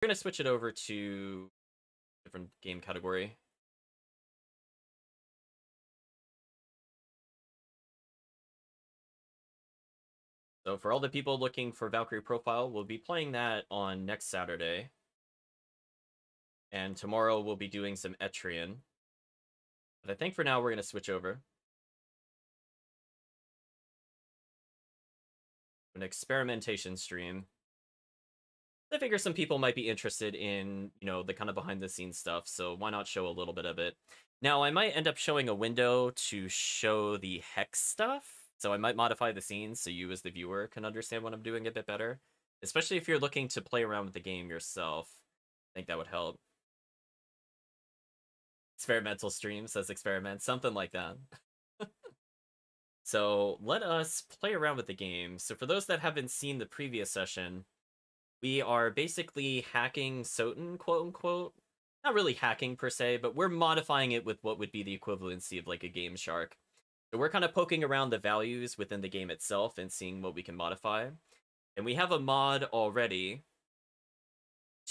We're going to switch it over to a different game category. So for all the people looking for Valkyrie Profile, we'll be playing that on next Saturday. And tomorrow we'll be doing some Etrian. But I think for now we're going to switch over. An experimentation stream. I figure some people might be interested in, you know, the kind of behind the scenes stuff, so why not show a little bit of it? Now, I might end up showing a window to show the hex stuff, so I might modify the scenes so you as the viewer can understand what I'm doing a bit better, especially if you're looking to play around with the game yourself. I think that would help. Experimental stream says experiment, something like that. So let us play around with the game. So for those that haven't seen the previous session, we are basically hacking SotN, quote unquote. Not really hacking per se, but we're modifying it with what would be the equivalency of like a Game Shark. So we're kind of poking around the values within the game itself and seeing what we can modify. And we have a mod already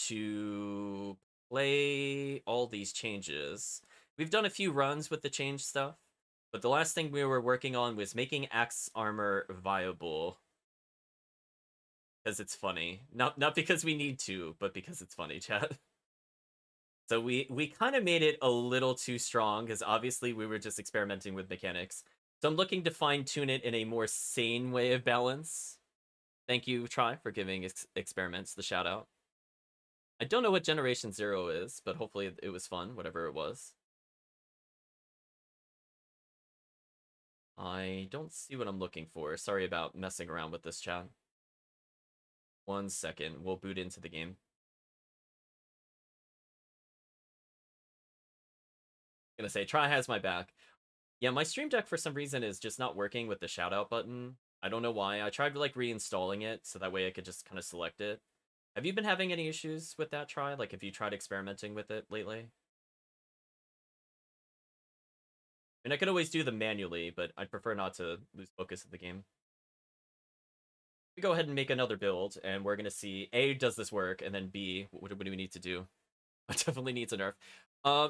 to play all these changes. We've done a few runs with the change stuff, but the last thing we were working on was making axe armor viable. Because it's funny. Not because we need to, but because it's funny, chat. So we kind of made it a little too strong, because obviously we were just experimenting with mechanics. So I'm looking to fine-tune it in a more sane way of balance. Thank you, Try, for giving Experiments the shout-out. I don't know what Generation 0 is, but hopefully it was fun, whatever it was. I don't see what I'm looking for. Sorry about messing around with this, chat. 1 second. We'll boot into the game. I'm gonna say, Try has my back. Yeah, my Stream Deck for some reason is just not working with the shout-out button. I don't know why. I tried like reinstalling it so that way I could just kind of select it. Have you been having any issues with that, Try? Like, have you tried experimenting with it lately? And I could always do them manually, but I'd prefer not to lose focus of the game. We go ahead and make another build, and we're gonna see A, does this work, and then B, what do we need to do? I definitely need a nerf.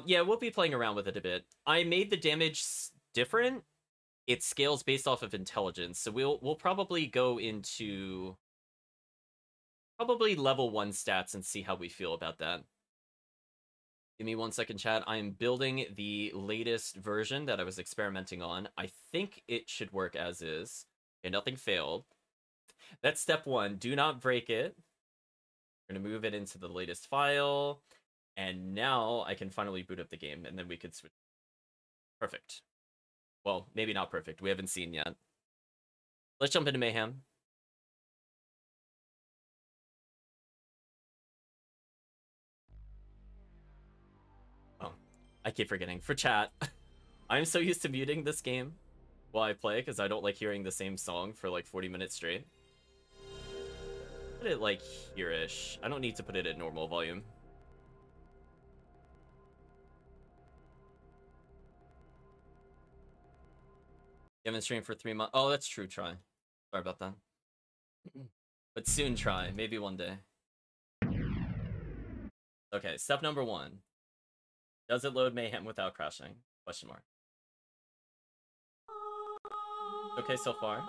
Yeah, we'll be playing around with it a bit. I made the damage different. It scales based off of intelligence, so we'll probably go into level 1 stats and see how we feel about that. Give me 1 second, chat. I'm building the latest version that I was experimenting on. I think it should work as is. Okay, nothing failed. That's step 1. Do not break it. We're going to move it into the latest file. And now I can finally boot up the game, and then we could switch. Perfect. Well, maybe not perfect. We haven't seen yet. Let's jump into Mayhem. Oh, I keep forgetting. For chat, I'm so used to muting this game while I play because I don't like hearing the same song for like 40 minutes straight. Put it like here-ish. I don't need to put it at normal volume. You haven't streamed for 3 months. Oh, that's true, Try. Sorry about that. But soon, Try. Maybe one day. Okay, step number 1. Does it load Mayhem without crashing? Question mark. Okay, so far.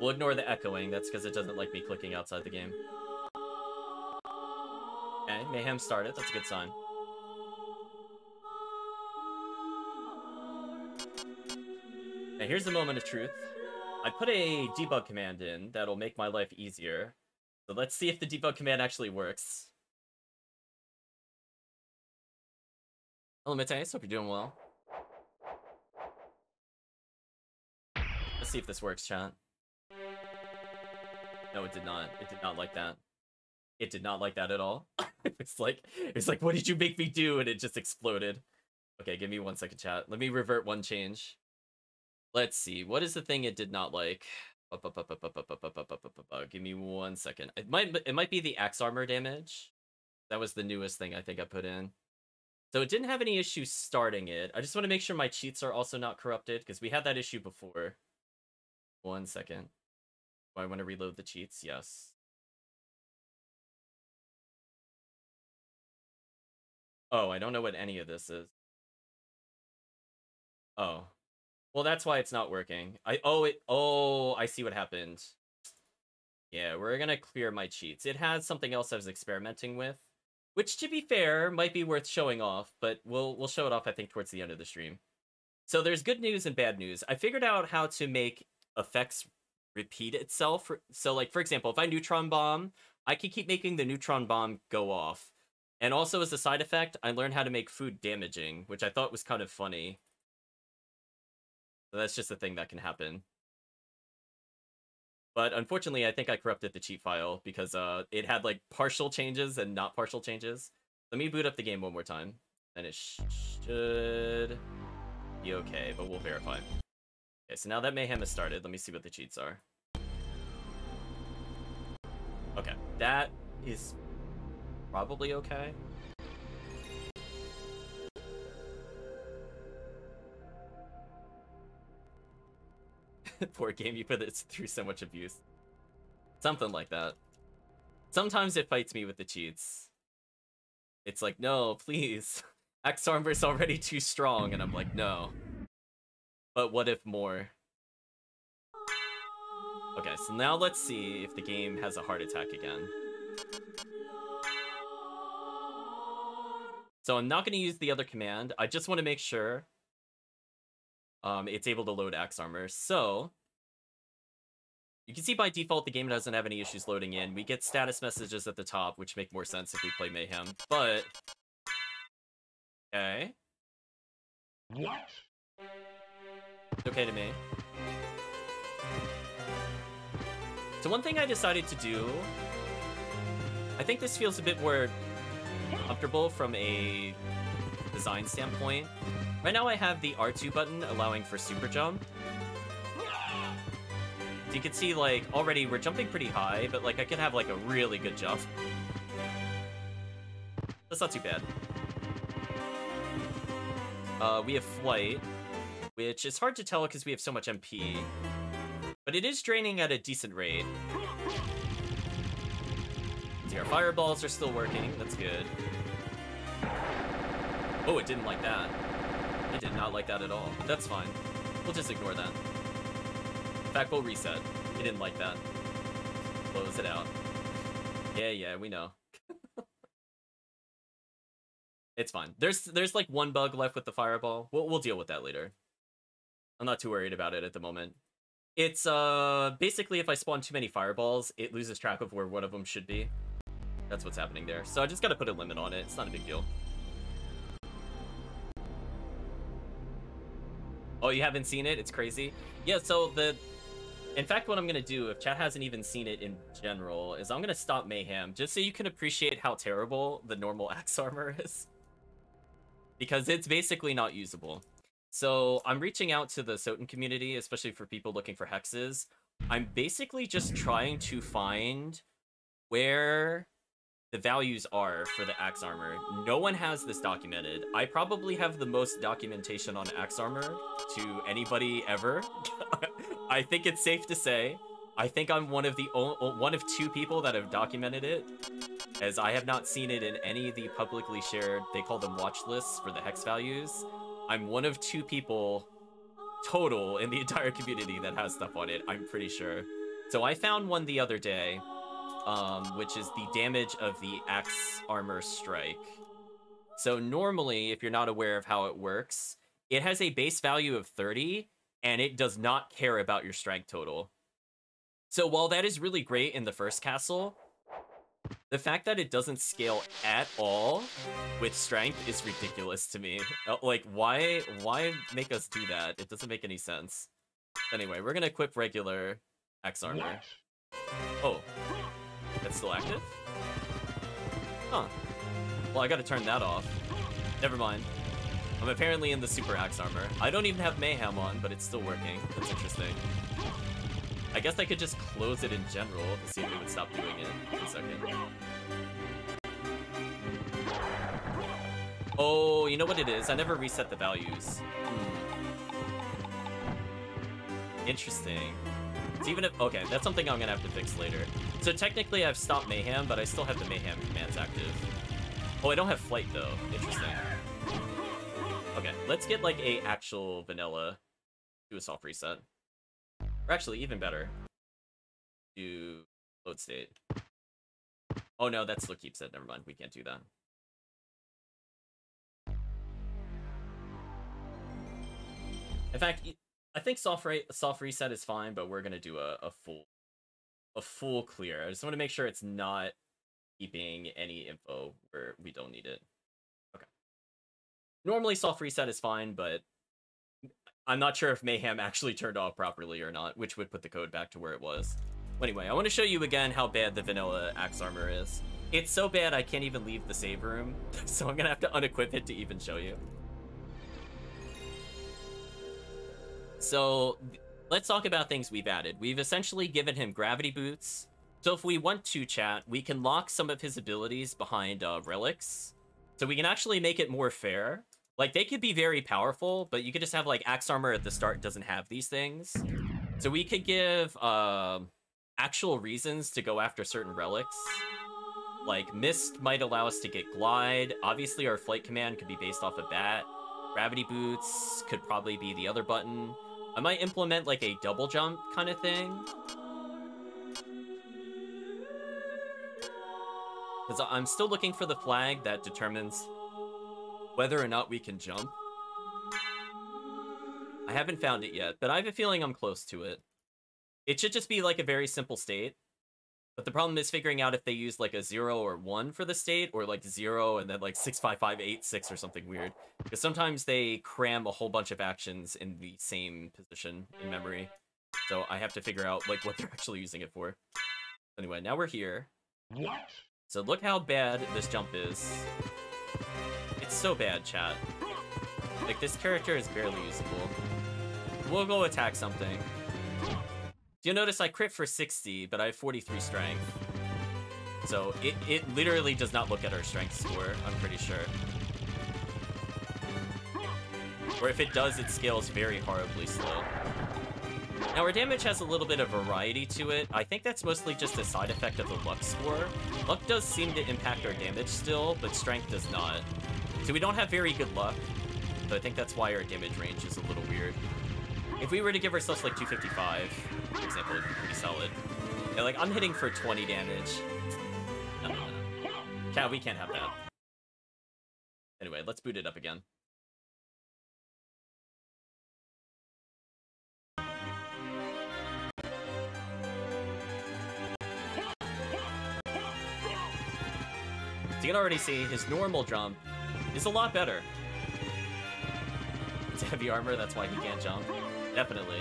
We'll ignore the echoing. That's because it doesn't like me clicking outside the game. Okay, Mayhem started. That's a good sign. Okay, here's the moment of truth. I put a debug command in that'll make my life easier. So let's see if the debug command actually works. Hello, Mateus. Hope you're doing well. Let's see if this works, chat. No, it did not. It did not like that. It did not like that at all. It's like, what did you make me do? And it just exploded. Okay, give me 1 second, chat. Let me revert one change. Let's see. What is the thing it did not like? Give me 1 second. It might be the axe armor damage. That was the newest thing I think I put in. So it didn't have any issue starting it. I just want to make sure my cheats are also not corrupted, because we had that issue before. 1 second. Do I want to reload the cheats? Yes. Oh, I don't know what any of this is. Oh. Well, that's why it's not working. I see what happened. Yeah, we're gonna clear my cheats. It has something else I was experimenting with, which, to be fair, might be worth showing off, but we'll show it off, I think, towards the end of the stream. So there's good news and bad news. I figured out how to make effects repeat itself. So, like, for example, if I neutron bomb, I can keep making the neutron bomb go off. And also, as a side effect, I learned how to make food damaging, which I thought was kind of funny. So that's just a thing that can happen. But unfortunately, I think I corrupted the cheat file because it had like partial changes and not partial changes. Let me boot up the game one more time, and it should be okay, but we'll verify. Okay, so now that Mayhem has started, let me see what the cheats are. Okay, that is probably okay. Poor game, you put it through so much abuse. Something like that. Sometimes it fights me with the cheats. It's like, no, please. Axe Armor's already too strong, and I'm like, no. But what if more? Okay, so now let's see if the game has a heart attack again. So I'm not going to use the other command. I just want to make sure it's able to load Axe Armor. So you can see by default the game doesn't have any issues loading in. We get status messages at the top, which make more sense if we play Mayhem. But okay, What? it's okay to me. So one thing I decided to do, I think this feels a bit more comfortable from a design standpoint. Right now I have the R2 button allowing for super jump. So you can see, like, already we're jumping pretty high, but like I can have like a really good jump. That's not too bad. We have flight, which is hard to tell because we have so much MP, but it is draining at a decent rate. See, our fireballs are still working. That's good. Oh, it didn't like that. It did not like that at all. That's fine. We'll just ignore that. In fact, we'll reset. It didn't like that. Close it out. Yeah, we know. It's fine. There's like one bug left with the fireball. We'll deal with that later. I'm not too worried about it at the moment. It's basically if I spawn too many fireballs, it loses track of where one of them should be. That's what's happening there. So I just gotta put a limit on it. It's not a big deal. Oh, you haven't seen it? It's crazy. Yeah, so in fact, what I'm gonna do, if chat hasn't even seen it in general, is I'm gonna stop Mayhem, just so you can appreciate how terrible the normal Axe Armor is. Because it's basically not usable. So I'm reaching out to the SotN community, especially for people looking for hexes. I'm basically just trying to find where the values are for the Axe Armor. No one has this documented. I probably have the most documentation on Axe Armor to anybody ever. I think it's safe to say. I think I'm one of two people that have documented it, as I have not seen it in any of the publicly shared, they call them watch lists for the hex values. I'm one of two people total in the entire community that has stuff on it, I'm pretty sure. So I found one the other day, which is the damage of the Axe Armor strike. So normally, if you're not aware of how it works, it has a base value of 30, and it does not care about your strength total. So while that is really great in the first castle, the fact that it doesn't scale at all with strength is ridiculous to me. Like, why make us do that? It doesn't make any sense. Anyway, we're gonna equip regular Axe Armor. Oh, that's still active? Huh. Well, I gotta turn that off. Never mind. I'm apparently in the Super Axe Armor. I don't even have Mayhem on, but it's still working. That's interesting. I guess I could just close it in general to see if it would stop doing it. Wait a second. Oh, you know what it is? I never reset the values. Interesting. It's even if... Okay, that's something I'm gonna have to fix later. So technically I've stopped Mayhem, but I still have the Mayhem commands active. Oh, I don't have flight though. Interesting. Okay, let's get like a actual vanilla do a soft reset. Or actually, even better, do load state. Oh no, that's still keeps it. Never mind, we can't do that. In fact, I think soft reset is fine, but we're gonna do a full clear. I just want to make sure it's not keeping any info where we don't need it. Okay. Normally soft reset is fine, but I'm not sure if Mayhem actually turned off properly or not, which would put the code back to where it was. Anyway, I want to show you again how bad the vanilla axe armor is. It's so bad I can't even leave the save room, so I'm gonna have to unequip it to even show you. So let's talk about things we've added. We've essentially given him gravity boots. So if we want to, chat, we can lock some of his abilities behind relics. So we can actually make it more fair. Like, they could be very powerful, but you could just have, like, axe armor at the start doesn't have these things. So we could give actual reasons to go after certain relics. Like, Mist might allow us to get Glide. Obviously, our flight command could be based off of that. Gravity boots could probably be the other button. I might implement, like, a double jump kind of thing. Because I'm still looking for the flag that determines whether or not we can jump. I haven't found it yet, but I have a feeling I'm close to it. It should just be, like, a very simple state. But the problem is figuring out if they use, like, a 0 or 1 for the state, or, like, 0 and then, like, 6, 5, 5, 8, 6 or something weird. Because sometimes they cram a whole bunch of actions in the same position in memory. So I have to figure out, like, what they're actually using it for. Anyway, now we're here. What? So look how bad this jump is. It's so bad, chat. Like, this character is barely usable. We'll go attack something. You'll notice I crit for 60, but I have 43 strength. So it literally does not look at our strength score, I'm pretty sure. Or if it does, it scales very horribly slow. Now, our damage has a little bit of variety to it. I think that's mostly just a side effect of the luck score. Luck does seem to impact our damage still, but strength does not. So we don't have very good luck, but I think that's why our damage range is a little weird. If we were to give ourselves, like, 255, for example, it'd be pretty solid. Yeah, like, I'm hitting for 20 damage. No. Cat, we can't have that. Anyway, let's boot it up again. So you can already see his normal jump is a lot better. It's heavy armor, that's why he can't jump. Definitely.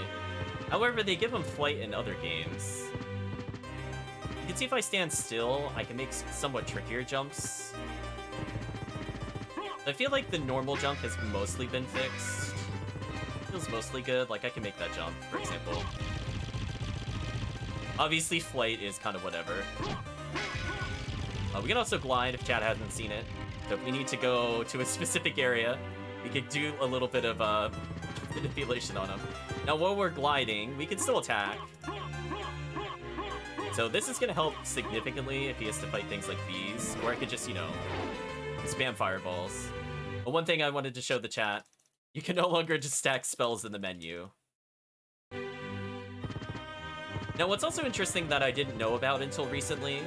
However, they give him flight in other games. You can see if I stand still, I can make somewhat trickier jumps. I feel like the normal jump has mostly been fixed. Feels mostly good, like I can make that jump, for example. Obviously, flight is kind of whatever. We can also glide if chat hasn't seen it. So if we need to go to a specific area, we could do a little bit of manipulation on him. Now, while we're gliding, we can still attack. So this is going to help significantly if he has to fight things like bees, or I could just, you know, spam fireballs. But one thing I wanted to show the chat, you can no longer just stack spells in the menu. Now, what's also interesting that I didn't know about until recently,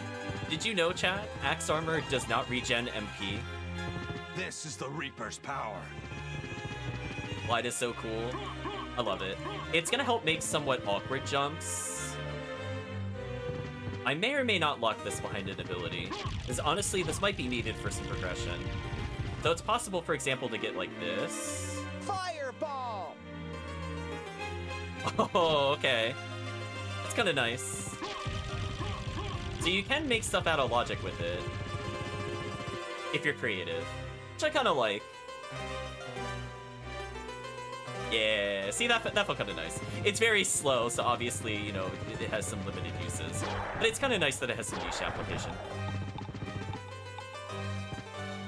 did you know, chat, Axe Armor does not regen MP? This is the Reaper's power. Glide is so cool. I love it. It's gonna help make somewhat awkward jumps. I may or may not lock this behind an ability, because honestly, this might be needed for some progression. So it's possible, for example, to get like this. Fireball! Oh, okay. That's kind of nice. So you can make stuff out of logic with it, if you're creative, which I kind of like. Yeah, see, that felt kind of nice. It's very slow, so obviously, you know, it has some limited uses. But it's kind of nice that it has some niche application.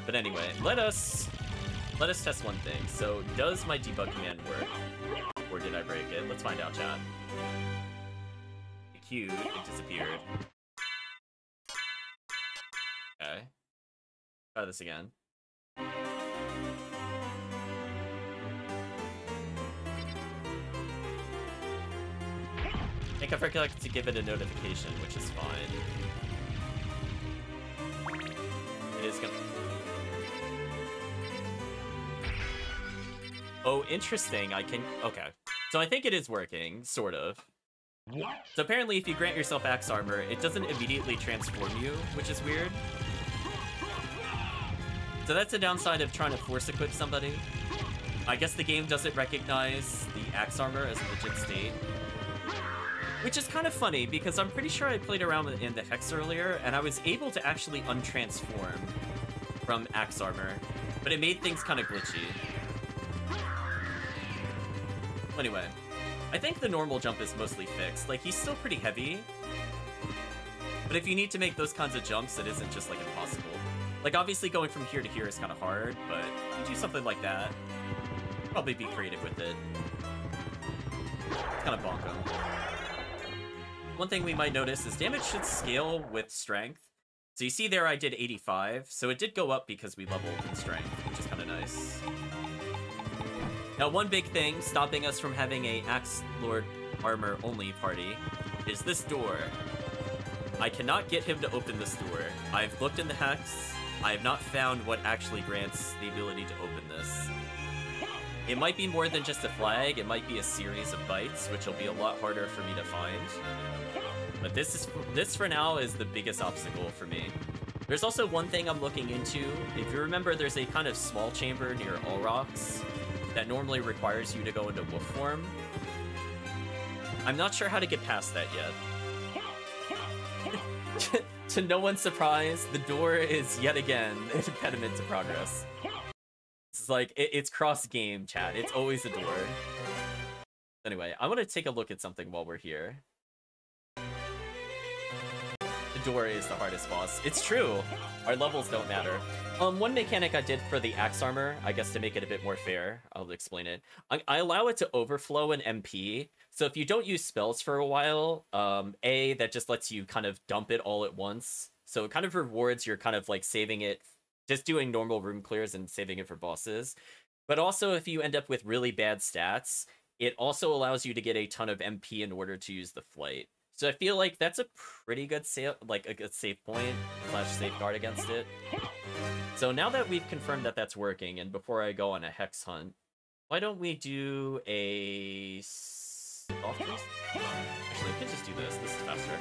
But anyway, let us test one thing. So, does my debug command work? Or did I break it? Let's find out, chat. It queued, it disappeared. Okay. Try this again. I think I forgot to give it a notification, which is fine. It is gonna... Oh, interesting. I can... Okay. So I think it is working, sort of. What? So apparently if you grant yourself axe armor, it doesn't immediately transform you, which is weird. So that's the downside of trying to force equip somebody. I guess the game doesn't recognize the axe armor as a legit state. Which is kind of funny, because I'm pretty sure I played around in the Hex earlier, and I was able to actually untransform from axe armor, but it made things kind of glitchy. Anyway, I think the normal jump is mostly fixed. Like, he's still pretty heavy, but if you need to make those kinds of jumps, it isn't just, like, impossible. Like, obviously going from here to here is kind of hard, but if you do something like that, probably be creative with it. It's kind of bonk him. One thing we might notice is damage should scale with strength. So you see there I did 85, so it did go up because we leveled in strength, which is kind of nice. Now, one big thing stopping us from having a Axe Lord armor only party is this door. I cannot get him to open this door. I've looked in the Hex. I have not found what actually grants the ability to open this. It might be more than just a flag. It might be a series of bites, which will be a lot harder for me to find. But this for now is the biggest obstacle for me. There's also one thing I'm looking into. If you remember, there's a kind of small chamber near All Rocks that normally requires you to go into wolf form. I'm not sure how to get past that yet. To no one's surprise, the door is yet again an impediment to progress. It's like, it's cross-game, chat. It's always a door. Anyway, I want to take a look at something while we're here. The door is the hardest boss. It's true. Our levels don't matter. One mechanic I did for the axe armor, I guess to make it a bit more fair, I'll explain it. I allow it to overflow an MP. So if you don't use spells for a while, that just lets you kind of dump it all at once. So it kind of rewards your kind of like saving it, just doing normal room clears and saving it for bosses. But also if you end up with really bad stats, it also allows you to get a ton of MP in order to use the flight. So I feel like that's a pretty good a good save point / safeguard against it. So now that we've confirmed that that's working, and before I go on a hex hunt, why don't we do a soft freeze? Actually, we can just do this. This is faster.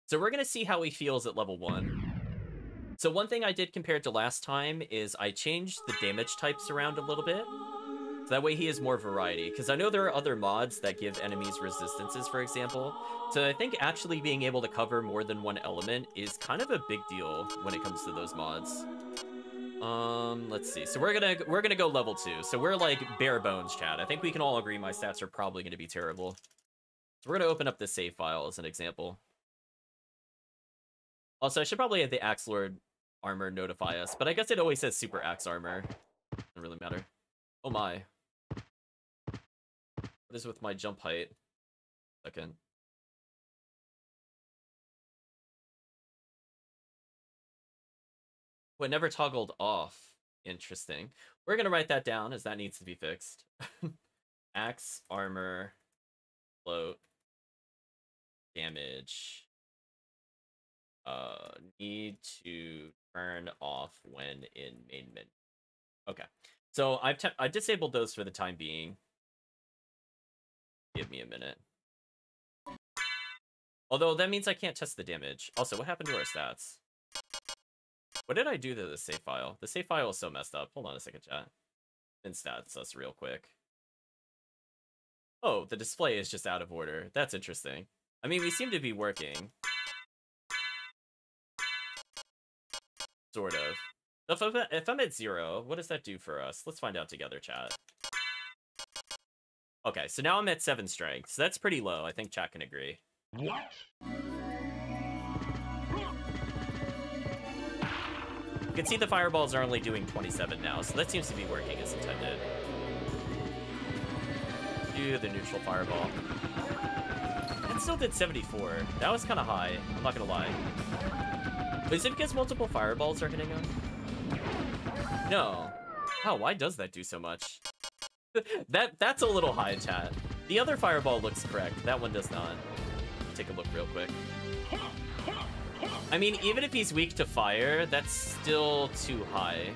So we're gonna see how he feels at level 1. So one thing I did compared to last time is I changed the damage types around a little bit. So that way he has more variety, because I know there are other mods that give enemies resistances, for example. So I think actually being able to cover more than one element is kind of a big deal when it comes to those mods. Let's see. So we're gonna go level 2. So we're like bare bones, chat. I think we can all agree my stats are probably gonna be terrible. So we're gonna open up this save file as an example. Also, I should probably have the Axe Lord armor notify us, but I guess it always says Super Axe Armor. Doesn't really matter. Oh my. What is with my jump height? Second. Oh, it never toggled off. Interesting. We're gonna write that down as that needs to be fixed. Axe, armor, float, damage. Need to turn off when in main menu. Okay. So I disabled those for the time being. Give me a minute. Although that means I can't test the damage. Also, what happened to our stats? What did I do to the save file? The save file is so messed up. Hold on a second, chat. And stats us real quick. Oh, the display is just out of order. That's interesting. I mean, we seem to be working. Sort of. If I'm at 0, what does that do for us? Let's find out together, chat. Okay, so now I'm at 7 strength. So that's pretty low. I think chat can agree. What? You can see the fireballs are only doing 27 now, so that seems to be working as intended. Do the neutral fireball. it still did 74. That was kind of high. I'm not gonna lie. But is it because multiple fireballs are hitting him? No. Oh, why does that do so much? That's a little high, chat. The other fireball looks correct. That one does not. Take a look real quick. I mean, even if he's weak to fire, that's still too high.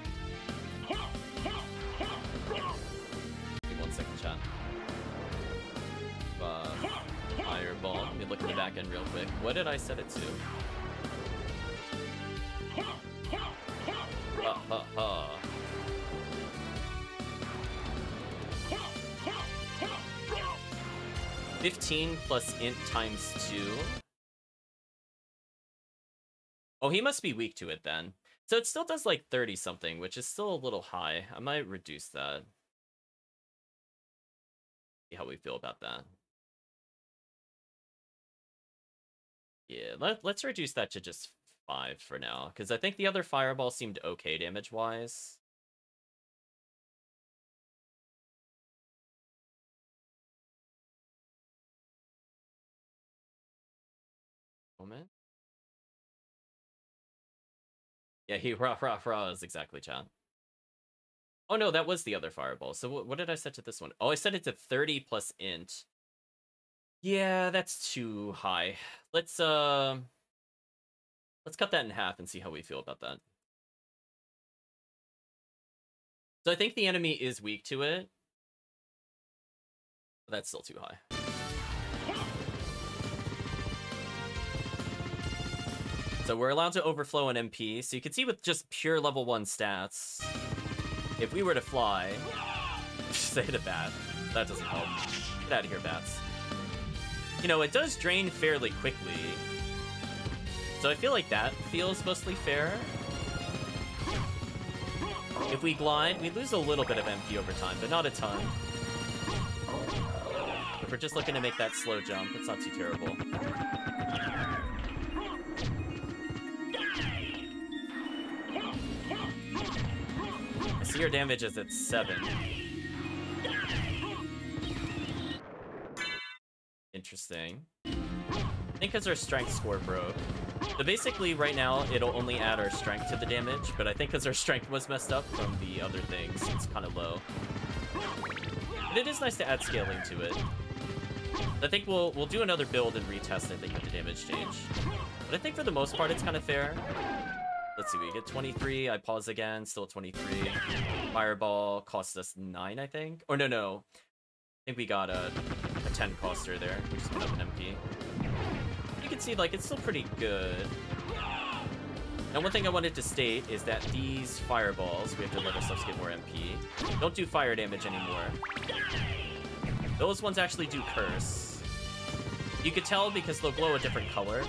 Give me 1 second, chat. Fireball. Let me look at the back end real quick. What did I set it to? Ha ha ha. 15 plus int times 2. Oh, he must be weak to it then. So it still does like 30 something, which is still a little high. I might reduce that. See how we feel about that. Yeah, let's reduce that to just 5 for now, because I think the other fireball seemed okay damage-wise. Moment. Yeah, he rah is exactly chat. Oh no, that was the other fireball. So what did I set to this one? Oh, I set it to 30 plus int. Yeah, that's too high. Let's cut that in half and see how we feel about that. So I think the enemy is weak to it. But that's still too high. So we're allowed to overflow an MP. So you can see with just pure level 1 stats, if we were to fly, say the bat, that doesn't help. Get out of here, bats. You know, it does drain fairly quickly. So I feel like that feels mostly fair. If we glide, we lose a little bit of MP over time, but not a ton. If we're just looking to make that slow jump, it's not too terrible. I see your damage is at 7. Interesting. I think because our strength score broke. So basically, right now, it'll only add our strength to the damage, but I think because our strength was messed up from the other things, it's kind of low. But it is nice to add scaling to it. I think we'll do another build and retest, I think, with the damage change. But I think for the most part, it's kind of fair. Let's see, we get 23, I pause again, still at 23. Fireball cost us 9, I think. Or no. I think we got a 10 coster there, which is put up an MP. You can see, like, it's still pretty good. Now, one thing I wanted to state is that these fireballs, we have to let ourselves get more MP, don't do fire damage anymore. Those ones actually do curse. You could tell because they'll glow a different color.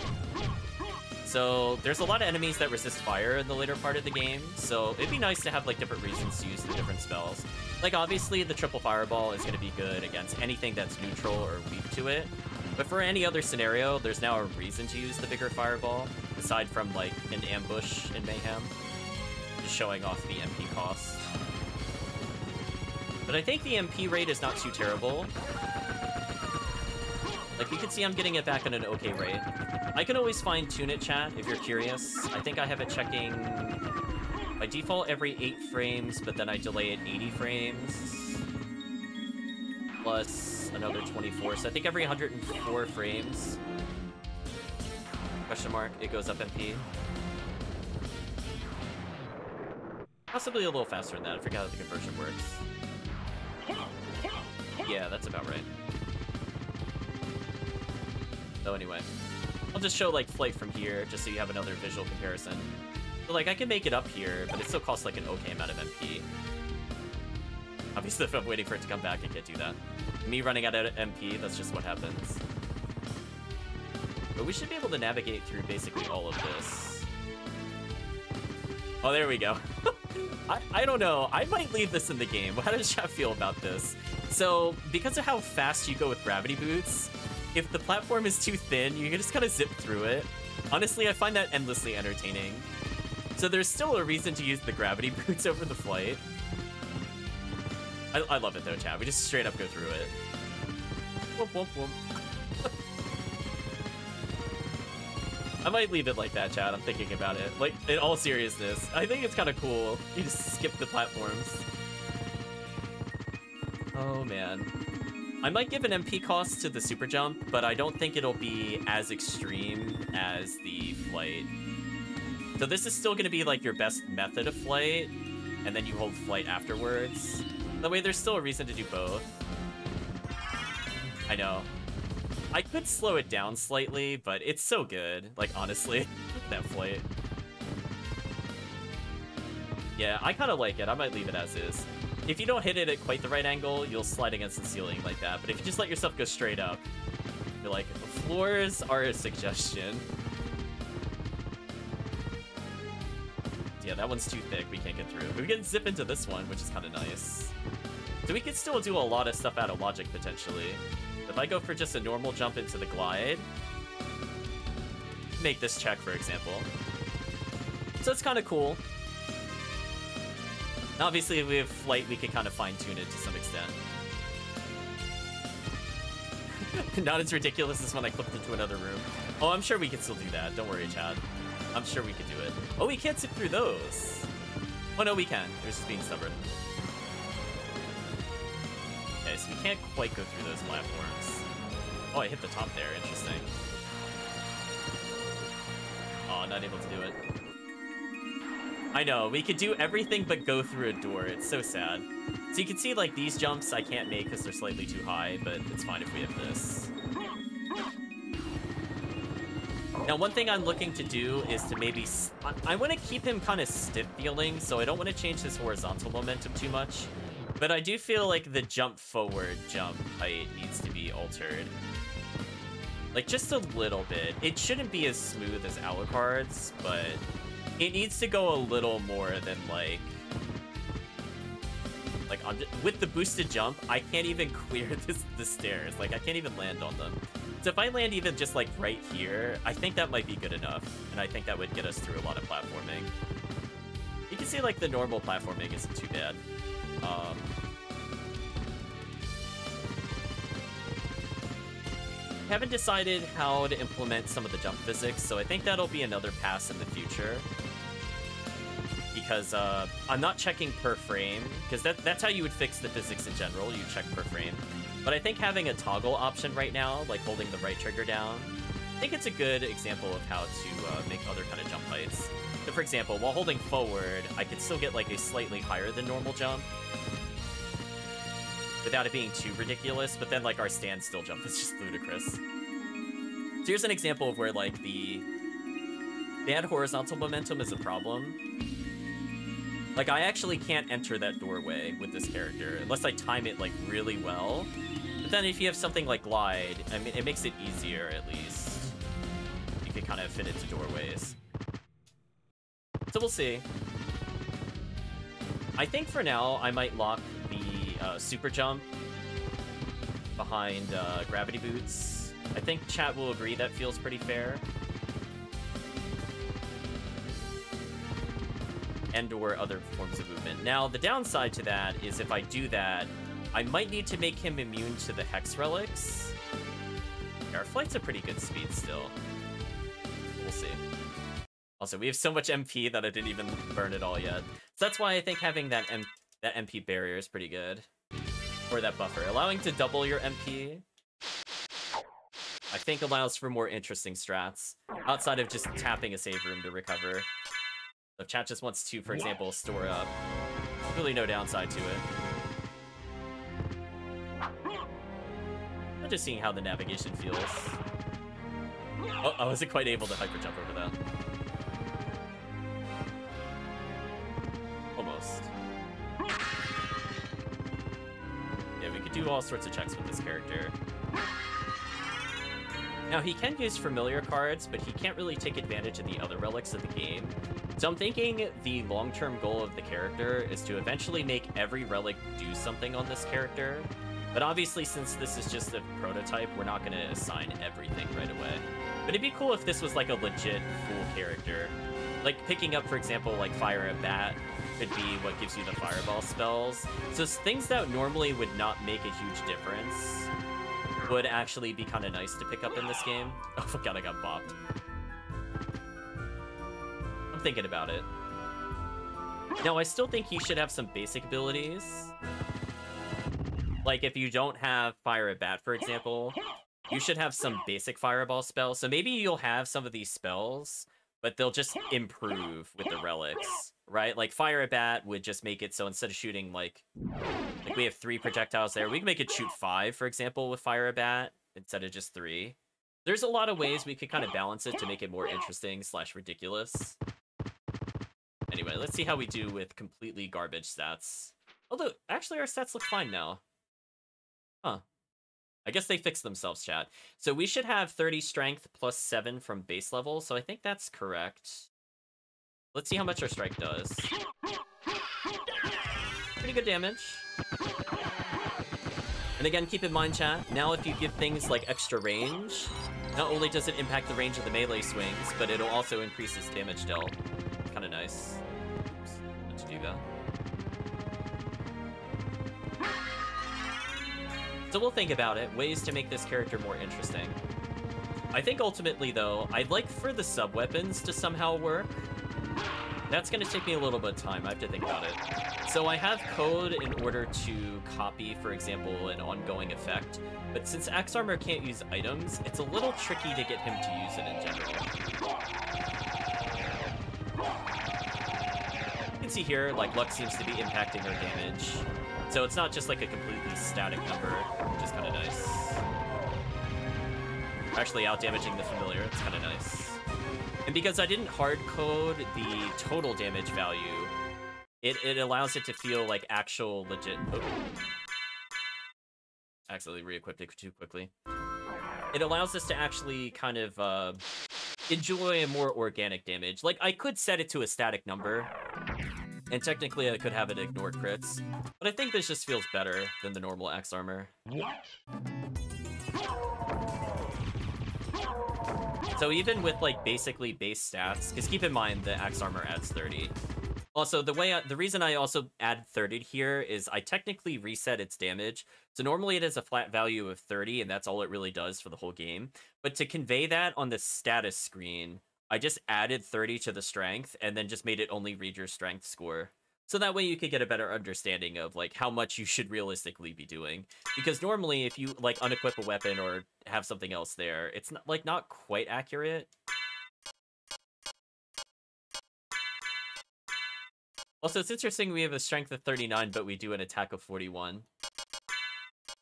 So there's a lot of enemies that resist fire in the later part of the game, so it'd be nice to have like different reasons to use the different spells. Like obviously the triple fireball is going to be good against anything that's neutral or weak to it, but for any other scenario, there's now a reason to use the bigger fireball, aside from like an ambush in Mayhem, just showing off the MP cost. But I think the MP rate is not too terrible. Like, you can see I'm getting it back at an okay rate. I can always fine-tune it, chat, if you're curious. I think I have it checking by default every 8 frames, but then I delay it 80 frames. Plus another 24, so I think every 104 frames. Question mark, it goes up MP. Possibly a little faster than that, I forgot how the conversion works. Yeah, that's about right. So anyway, I'll just show like flight from here, just so you have another visual comparison. So like I can make it up here, but it still costs like an okay amount of MP. Obviously, if I'm waiting for it to come back, I can't do that. Me running out of MP, that's just what happens. But we should be able to navigate through basically all of this. Oh, there we go. I don't know. I might leave this in the game. How does chat feel about this? So, because of how fast you go with gravity boots, if the platform is too thin, you can just kind of zip through it. Honestly, I find that endlessly entertaining. So there's still a reason to use the gravity boots over the flight. I love it though, chat. We just straight up go through it. Whoop, whoop, whoop. I might leave it like that, Chad. I'm thinking about it. Like, in all seriousness, I think it's kind of cool. You just skip the platforms. Oh, man. I might give an MP cost to the super jump, but I don't think it'll be as extreme as the flight. So this is still going to be, like, your best method of flight, and then you hold flight afterwards. That way, there's still a reason to do both. I know. I could slow it down slightly, but it's so good. Like, honestly, that flight. Yeah, I kind of like it. I might leave it as is. If you don't hit it at quite the right angle, you'll slide against the ceiling like that. But if you just let yourself go straight up, you're like, floors are a suggestion. Yeah, that one's too thick. We can't get through. But we can zip into this one, which is kind of nice. So we could still do a lot of stuff out of logic, potentially. If I go for just a normal jump into the glide, make this check, for example. So it's kind of cool. Obviously, if we have flight, we can kind of fine-tune it to some extent. Not as ridiculous as when I clipped into another room. Oh, I'm sure we can still do that. Don't worry, Chad. I'm sure we could do it. Oh, we can't zip through those. Oh, no, we can. It was just being stubborn. Okay, so we can't quite go through those platforms. Oh, I hit the top there. Interesting. Oh, not able to do it. I know, we could do everything but go through a door. It's so sad. So you can see, like, these jumps I can't make because they're slightly too high, but it's fine if we have this. Now, one thing I'm looking to do is to maybe... I want to keep him kind of stiff feeling, so I don't want to change his horizontal momentum too much. But I do feel like the jump forward jump height needs to be altered. Like, just a little bit. It shouldn't be as smooth as Alucard's, but it needs to go a little more than, like with the boosted jump, I can't even clear the stairs. Like, I can't even land on them. So if I land even just, like, right here, I think that might be good enough. And I think that would get us through a lot of platforming. You can see, like, the normal platforming isn't too bad. Haven't decided how to implement some of the jump physics, so I think that'll be another pass in the future. Because I'm not checking per frame, because that's how you would fix the physics in general, you check per frame. But I think having a toggle option right now, like holding the right trigger down, I think it's a good example of how to make other kind of jump heights. So for example, while holding forward, I could still get like a slightly higher than normal jump without it being too ridiculous, but then like our standstill jump is just ludicrous. So here's an example of where like the bad horizontal momentum is a problem. Like, I actually can't enter that doorway with this character unless I time it, like, really well. But then if you have something like Glide, I mean, it makes it easier, at least. You can kind of fit into doorways. So we'll see. I think for now, I might lock the super jump behind gravity boots. I think chat will agree that feels pretty fair. And/or other forms of movement. Now, the downside to that is if I do that, I might need to make him immune to the Hex Relics. Our flight's a pretty good speed still. We'll see. Also, we have so much MP that I didn't even burn it all yet. So that's why I think having that MP barrier is pretty good. Or that buffer. Allowing to double your MP, I think allows for more interesting strats, outside of just tapping a save room to recover. If chat just wants to, for example, store up, there's really no downside to it. I'm just seeing how the navigation feels. Oh, I wasn't quite able to hyper jump over that. Almost. Yeah, we could do all sorts of checks with this character. Now, he can use familiar cards, but he can't really take advantage of the other relics of the game. So I'm thinking the long-term goal of the character is to eventually make every relic do something on this character. But obviously, since this is just a prototype, we're not going to assign everything right away. But it'd be cool if this was like a legit full character. Like picking up, for example, like Fire and Bat could be what gives you the Fireball spells. So things that normally would not make a huge difference would actually be kind of nice to pick up in this game. Oh my god, I got bopped. thinking about it. Now, I still think he should have some basic abilities. Like, if you don't have Fire at Bat, for example, you should have some basic Fireball spells. So maybe you'll have some of these spells, but they'll just improve with the relics, right? Like, Fire at Bat would just make it so instead of shooting, like we have 3 projectiles there, we can make it shoot 5, for example, with Fire at Bat, instead of just 3. There's a lot of ways we could kind of balance it to make it more interesting / ridiculous. Anyway, let's see how we do with completely garbage stats. Although, actually, our stats look fine now. Huh. I guess they fixed themselves, chat. So we should have 30 strength plus 7 from base level, so I think that's correct. Let's see how much our strike does. Pretty good damage. And again, keep in mind, chat, now if you give things like extra range, not only does it impact the range of the melee swings, but it'll also increase its damage dealt. Kind of nice. Oops, meant to do that. So we'll think about it, ways to make this character more interesting. I think ultimately, though, I'd like for the sub-weapons to somehow work. That's going to take me a little bit of time. I have to think about it. So I have code in order to copy, for example, an ongoing effect. But since Axe Armor can't use items, it's a little tricky to get him to use it in general. You can see here, like, luck seems to be impacting our damage. So it's not just like a completely static number, which is kind of nice. We're actually out-damaging the familiar, it's kind of nice. And because I didn't hard-code the total damage value, it allows it to feel like actual legit... Oh. Accidentally re-equipped it too quickly. It allows us to actually kind of enjoy a more organic damage. Like, I could set it to a static number, and technically I could have it ignore crits, but I think this just feels better than the normal Axe Armor. What? So even with, like, basically base stats, because keep in mind the Axe Armor adds 30. Also, the reason I also add 30 here is I technically reset its damage. So normally it has a flat value of 30, and that's all it really does for the whole game. But to convey that on the status screen, I just added 30 to the strength, and then just made it only read your strength score. So that way you could get a better understanding of, like, how much you should realistically be doing. Because normally if you, like, unequip a weapon or have something else there, it's not, like, not quite accurate. Also, it's interesting we have a strength of 39, but we do an attack of 41.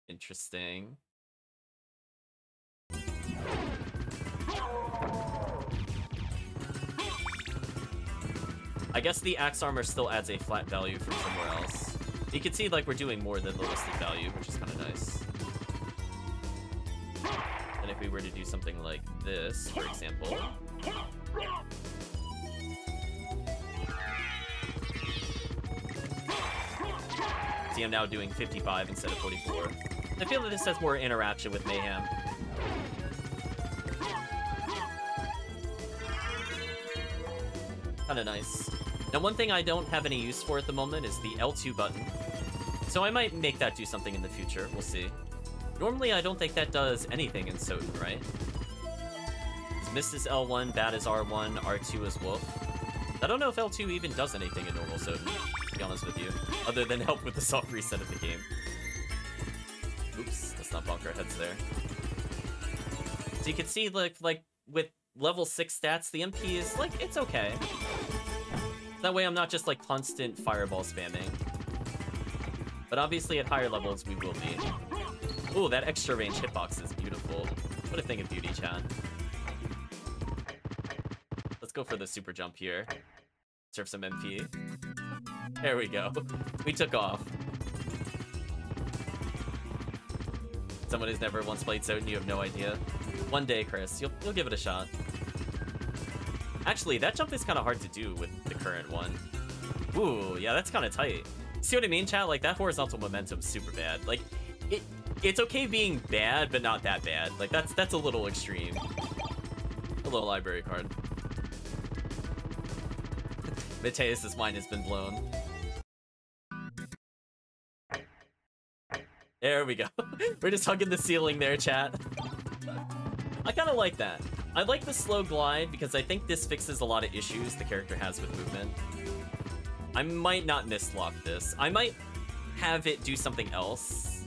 Interesting. I guess the Axe Armor still adds a flat value from somewhere else. You can see, like, we're doing more than the listed value, which is kind of nice. And if we were to do something like this, for example... See, I'm now doing 55 instead of 44. I feel that this has more interaction with Mayhem. Kinda nice. Now, one thing I don't have any use for at the moment is the L2 button. So I might make that do something in the future, we'll see. Normally, I don't think that does anything in SotN, right? Mist is L1, Bat is R1, R2 is Wolf. I don't know if L2 even does anything in normal SotN, to be honest with you, other than help with the soft reset of the game. Oops, let's not bonk our heads there. So you can see, like with level 6 stats, the MP is, like, it's okay. That way I'm not just, like, constant fireball spamming. But obviously at higher levels we will be. Ooh, that extra range hitbox is beautiful. What a thing of beauty, chat. Let's go for the super jump here. Serve some MP. There we go. We took off. Someone who's never once played SotN, you have no idea. One day, Chris, you'll give it a shot. Actually, that jump is kind of hard to do with the current one. Ooh, yeah, that's kind of tight. See what I mean, chat? Like, that horizontal momentum's super bad. Like, it's okay being bad, but not that bad. Like, that's a little extreme. A little library card. Mateus's mind has been blown. There we go. We're just hugging the ceiling there, chat. I kind of like that. I like the slow glide because I think this fixes a lot of issues the character has with movement. I might not mislock this. I might have it do something else.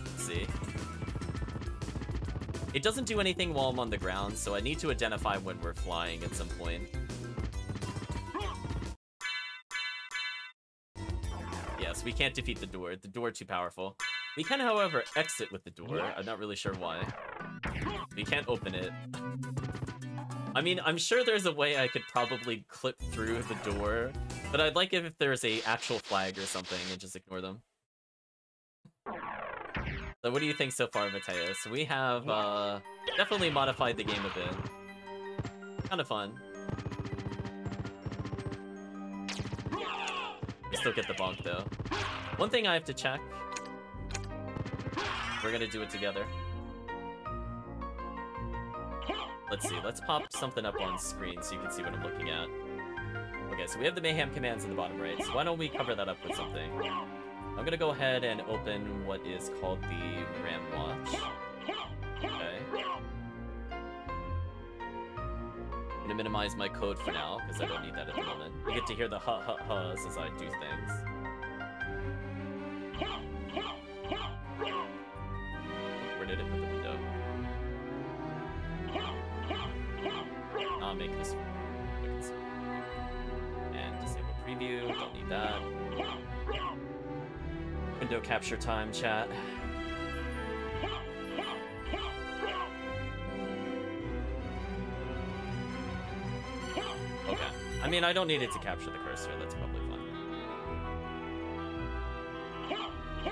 Let's see. It doesn't do anything while I'm on the ground, so I need to identify when we're flying at some point. Yes, we can't defeat the door. The door too powerful. We can, however, exit with the door. I'm not really sure why. We can't open it. I mean, I'm sure there's a way I could probably clip through the door, but I'd like it if there's a actual flag or something and just ignore them. So what do you think so far, Mateus? We have definitely modified the game a bit. Kind of fun. We still get the bonk though. One thing I have to check. We're gonna do it together. Let's see, let's pop something up on screen so you can see what I'm looking at. Okay, so we have the Mayhem commands in the bottom right, so why don't we cover that up with something? I'm gonna go ahead and open what is called the RAM Watch. Okay. I'm gonna minimize my code for now, because I don't need that at the moment. You get to hear the ha-ha-has as I do things. Where did it put the window? I'll make this and disable preview. Don't need that. Window capture time, chat. Okay. I mean, I don't need it to capture the cursor. That's probably fine.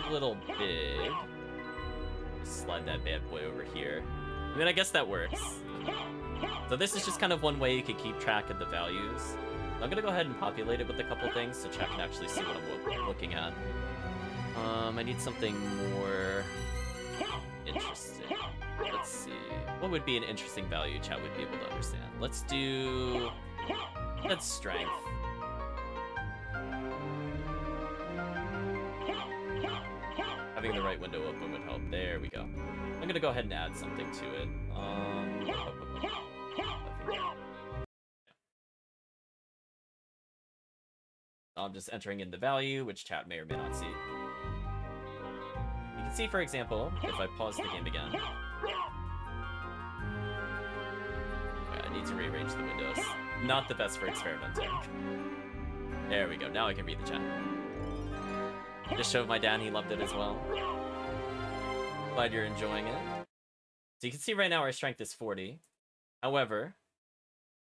A little big. Just slide that bad boy over here. I mean, I guess that works. So this is just kind of one way you can keep track of the values. I'm gonna go ahead and populate it with a couple things so chat can actually see what I'm looking at. I need something more interesting. Let's see. What would be an interesting value chat would be able to understand? Let's do... That's strength. Having the right window open would help. There we go. I'm gonna go ahead and add something to it. I'm just entering in the value, which chat may or may not see. You can see, for example, if I pause the game again. Okay, I need to rearrange the windows. Not the best for experimenting. There we go. Now I can read the chat. Just showed my dad he loved it as well. Glad you're enjoying it. So you can see right now our strength is 40. However,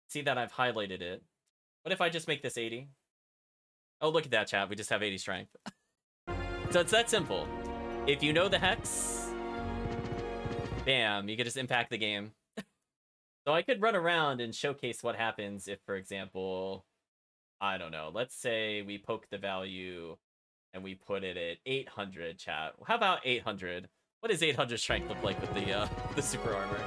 see that I've highlighted it. What if I just make this 80? Oh, look at that, chat. We just have 80 strength. So it's that simple. If you know the hex, bam, you can just impact the game. So I could run around and showcase what happens if, for example, I don't know, let's say we poke the value and we put it at 800, chat. How about 800? What does 800 strength look like with the super armor?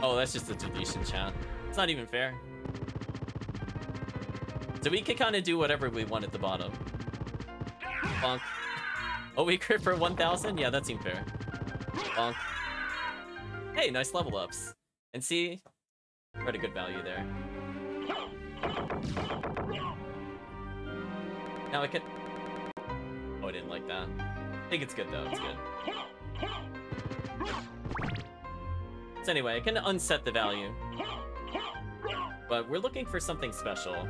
Oh, that's just a deletion, chat. It's not even fair. So we could kind of do whatever we want at the bottom. Bonk. Oh, we crit for 1,000? Yeah, that seemed fair. Bonk. Hey, nice level ups. And see, we're at a good value there. Now I could... Oh, I didn't like that. I think it's good though, it's good. So anyway, I can unset the value. But we're looking for something special.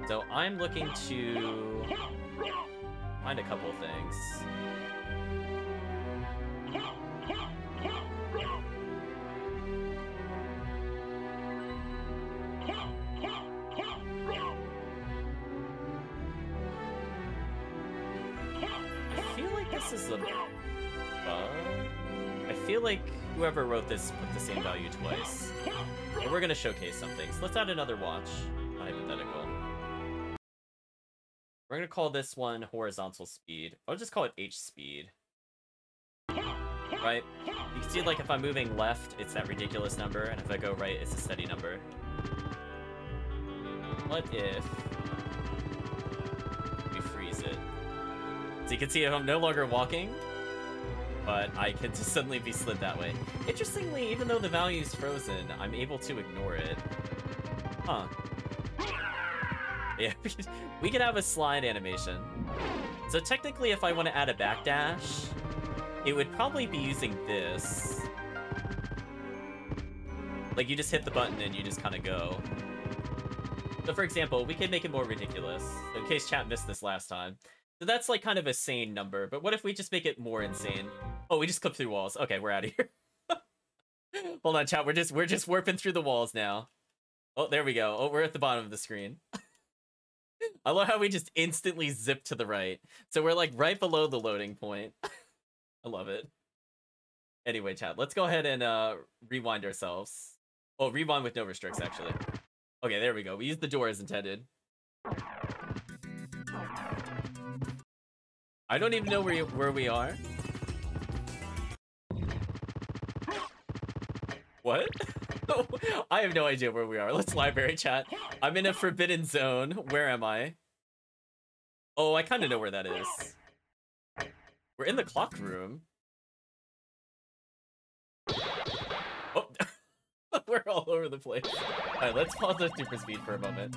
So I'm looking to find a couple of things. I feel like this is a bug. I feel like whoever wrote this put the same value twice. But we're gonna showcase something. So let's add another watch. Hypothetical. We're gonna call this one horizontal speed. I'll just call it H speed. Right? You can see, like, if I'm moving left, it's that ridiculous number, and if I go right, it's a steady number. What if we freeze it? So you can see if I'm no longer walking, but I can just suddenly be slid that way. Interestingly, even though the value's frozen, I'm able to ignore it. Huh. Yeah, we could have a slide animation. So technically, if I want to add a backdash, it would probably be using this. Like, you just hit the button and you just kind of go. So for example, we could make it more ridiculous, in case chat missed this last time. So that's like kind of a sane number, but what if we just make it more insane? Oh, we just clipped through walls. Okay, we're out of here. Hold on, chat. We're just warping through the walls now. Oh, there we go. Oh, we're at the bottom of the screen. I love how we just instantly zip to the right. So we're like right below the loading point. I love it. Anyway, chat, let's go ahead and rewind ourselves. Oh, rewind with no restricts, actually. Okay, there we go. We used the door as intended. I don't even know where we are. What? I have no idea where we are. Let's library chat. I'm in a forbidden zone. Where am I? Oh, I kind of know where that is. We're in the clock room. Oh, we're all over the place. All right, let's pause our super speed for a moment.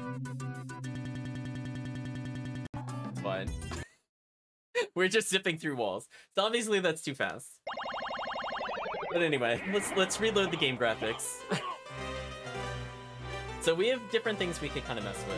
It's fine. We're just zipping through walls. So obviously that's too fast. But anyway, let's reload the game graphics. So we have different things we could kind of mess with.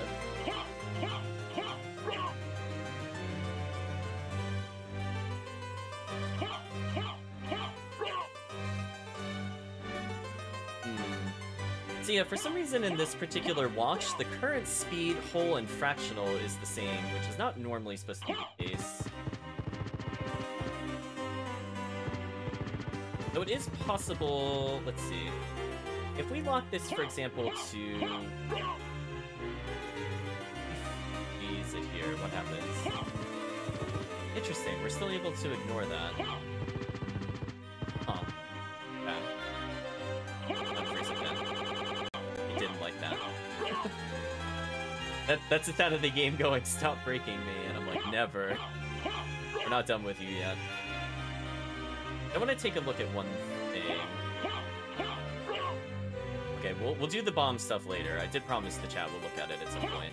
So yeah, for some reason in this particular watch, the current speed, whole, and fractional is the same, which is not normally supposed to be the case. So it is possible, let's see, if we lock this, for example, to ease it here, what happens? Interesting, we're still able to ignore that. Huh. Yeah. Unfreeze again. He didn't like that. That's the sound of the game going, stop breaking me, and I'm like, never. We're not done with you yet. I want to take a look at one thing. Okay, we'll do the bomb stuff later. I did promise the chat we'll look at it at some point.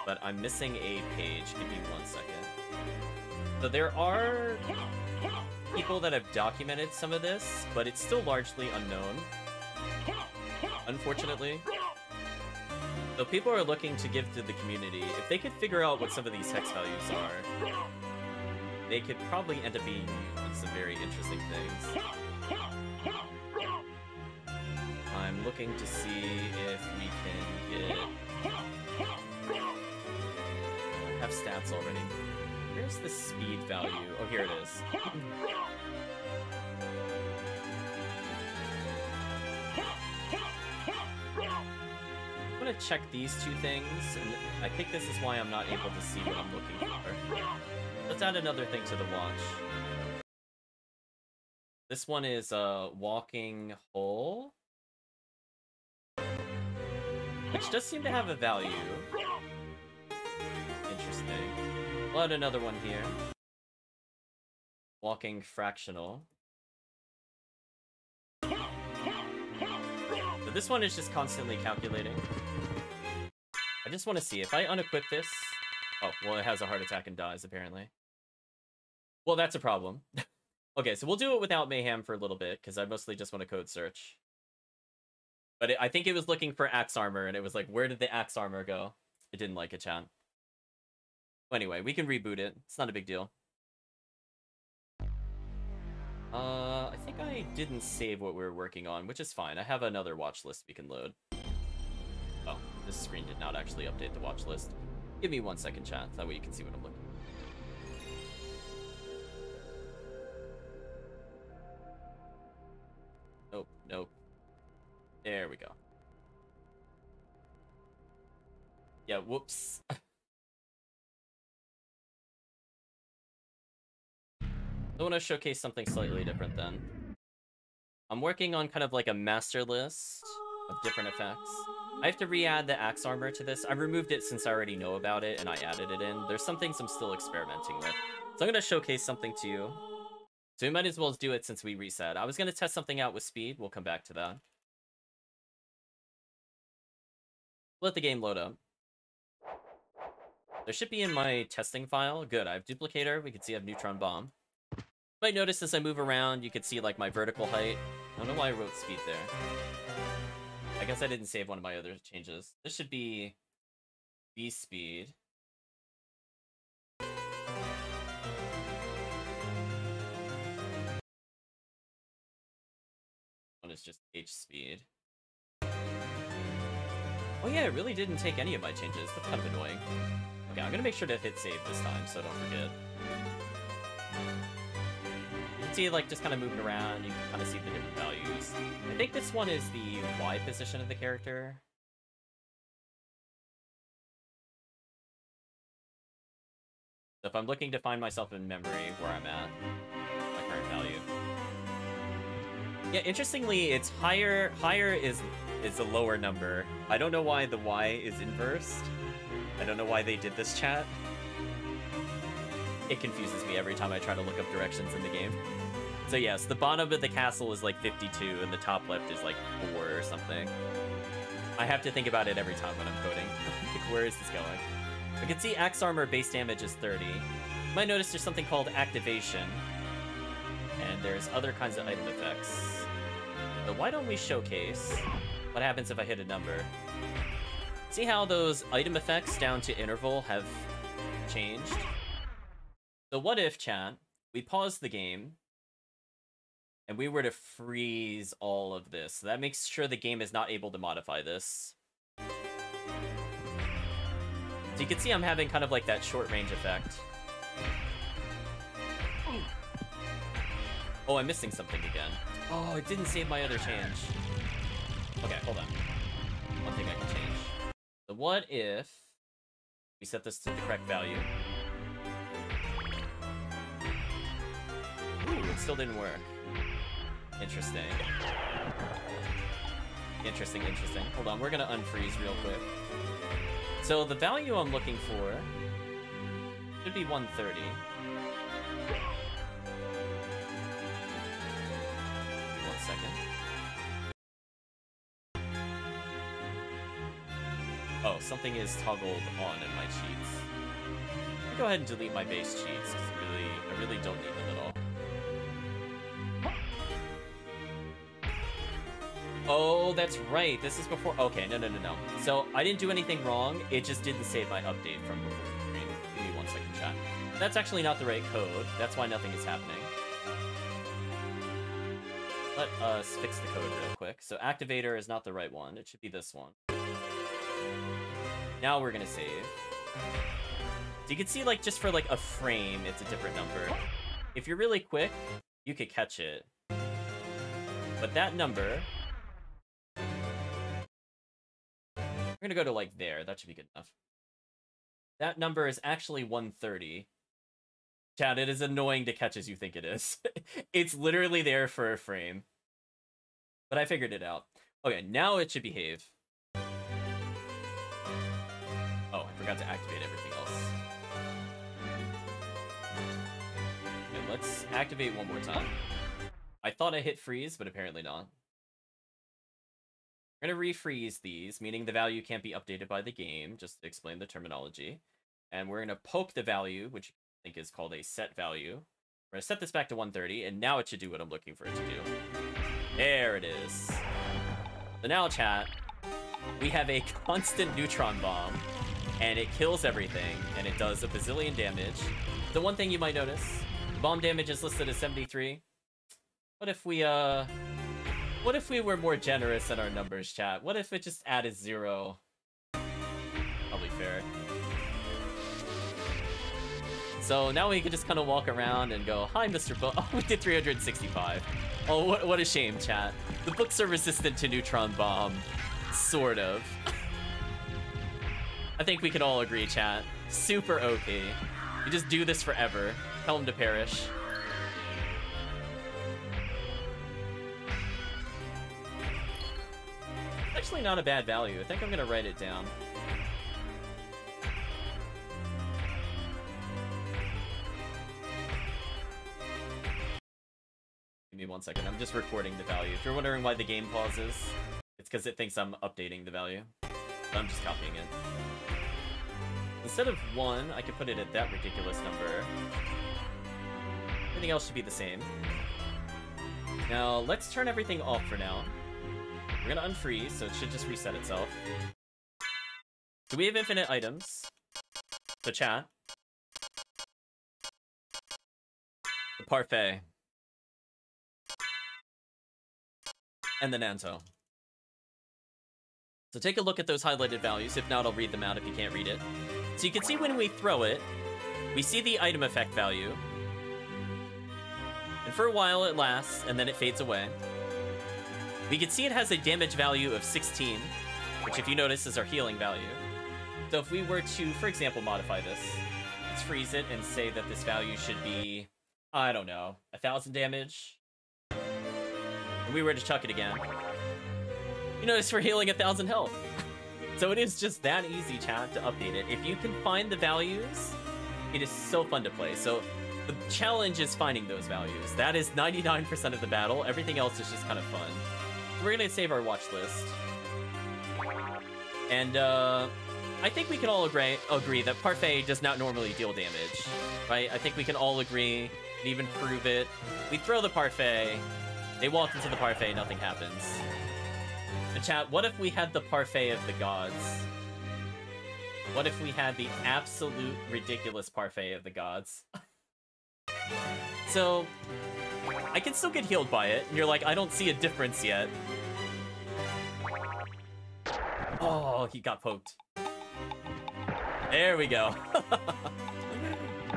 But I'm missing a page. Give me 1 second. So there are people that have documented some of this, but it's still largely unknown. Unfortunately. So people are looking to give to the community. If they could figure out what some of these hex values are, they could probably end up being used in some very interesting things. I'm looking to see if we can get... I have stats already. Where's the speed value? Oh, here it is. I'm gonna check these two things, and I think this is why I'm not able to see what I'm looking for. Let's add another thing to the watch. This one is a walking hole, which does seem to have a value. Interesting. We'll add another one here. Walking fractional. So this one is just constantly calculating. I just want to see if I unequip this. Oh, well, it has a heart attack and dies, apparently. Well, that's a problem. Okay, so we'll do it without Mayhem for a little bit, because I mostly just want to code search. But I think it was looking for axe armor, and it was like, where did the axe armor go? It didn't like it, chat. Anyway, we can reboot it. It's not a big deal. I think I didn't save what we were working on, which is fine. I have another watch list we can load. Oh, this screen did not actually update the watch list. Give me 1 second, chat. That way you can see what I'm looking for. Nope, nope. There we go. Yeah, whoops. I want to showcase something slightly different then. I'm working on kind of like a master list of different effects. I have to re-add the axe armor to this. I removed it since I already know about it and I added it in. There's some things I'm still experimenting with. So I'm going to showcase something to you. So we might as well do it since we reset. I was going to test something out with speed. We'll come back to that. Let the game load up. There should be in my testing file. Good, I have duplicator. We can see I have neutron bomb. You might notice as I move around, you can see like my vertical height. I don't know why I wrote speed there. I guess I didn't save one of my other changes. This should be B speed. One is just H speed. Oh yeah, it really didn't take any of my changes. That's kind of annoying. Okay, I'm gonna make sure to hit save this time, so don't forget. You can see, like, just kind of moving around, you can kind of see the different values. I think this one is the Y position of the character. So if I'm looking to find myself in memory where I'm at, my current value. Yeah, interestingly, it's higher is a lower number. I don't know why the Y is inversed. I don't know why they did this, chat. It confuses me every time I try to look up directions in the game. So yes, the bottom of the castle is like 52 and the top left is like 4 or something. I have to think about it every time when I'm coding. Like, where is this going? I can see axe armor base damage is 30. You might notice there's something called activation. And there's other kinds of item effects. So why don't we showcase what happens if I hit a number? See how those item effects down to interval have changed? So what if, chat, we pause the game, and we were to freeze all of this? So that makes sure the game is not able to modify this. So you can see I'm having kind of like that short range effect. Oh, I'm missing something again. Oh, it didn't save my other change. Okay, hold on. One thing I can change. So what if we set this to the correct value? Ooh, it still didn't work. Interesting. Interesting. Hold on, we're gonna unfreeze real quick. So the value I'm looking for should be 130. One second. Oh, something is toggled on in my cheats. I'll go ahead and delete my base cheats, because I really don't need them at all. Oh, that's right. This is before... Okay, no. So, I didn't do anything wrong. It just didn't save my update from before the stream. Give me 1 second, chat. That's actually not the right code. That's why nothing is happening. Let us fix the code real quick. So, activator is not the right one. It should be this one. Now we're gonna save. So you can see, like, just for, like, a frame, it's a different number. If you're really quick, you could catch it. But that number... We're gonna go to, like, there. That should be good enough. That number is actually 130. Chad, it is annoying to catch as you think it is. It's literally there for a frame. But I figured it out. Okay, now it should behave. Oh, I forgot to activate everything else. Okay, let's activate one more time. I thought I hit freeze, but apparently not. We're going to refreeze these, meaning the value can't be updated by the game, just to explain the terminology. And we're going to poke the value, which I think is called a set value. We're going to set this back to 130, and now it should do what I'm looking for it to do. There it is. So now, chat, we have a constant neutron bomb, and it kills everything, and it does a bazillion damage. The one thing you might notice, the bomb damage is listed as 73. What if we were more generous in our numbers, chat? What if it just added 0? Probably fair. So now we can just kind of walk around and go, hi, Mr. Book. Oh, we did 365. Oh, what a shame, chat. The books are resistant to neutron bomb. Sort of. I think we can all agree, chat. Super OP. You just do this forever. Tell them to perish. Actually not a bad value. I think I'm gonna write it down. 1 second. I'm just recording the value. If you're wondering why the game pauses, it's because it thinks I'm updating the value. I'm just copying it. Instead of 1, I could put it at that ridiculous number. Everything else should be the same. Now, let's turn everything off for now. We're gonna unfreeze, so it should just reset itself. Do we have infinite items? So chat. The parfait. And the Nanto. So take a look at those highlighted values. If not, I'll read them out if you can't read it. So you can see when we throw it, we see the item effect value. And for a while it lasts, and then it fades away. We can see it has a damage value of 16, which if you notice is our healing value. So if we were to, for example, modify this, let's freeze it and say that this value should be, I don't know, 1,000 damage. And we were to chuck it again. You notice we're healing 1,000 health. So it is just that easy, chat, to update it. If you can find the values, it is so fun to play. So the challenge is finding those values. That is 99% of the battle. Everything else is just kind of fun. So we're gonna save our watch list. And I think we can all agree that Parfait does not normally deal damage, right? I think we can all agree, and even prove it. We throw the Parfait, they walk into the Parfait, nothing happens. And chat, what if we had the Parfait of the gods? What if we had the absolute ridiculous Parfait of the gods? So, I can still get healed by it, and you're like, I don't see a difference yet. Oh, he got poked. There we go.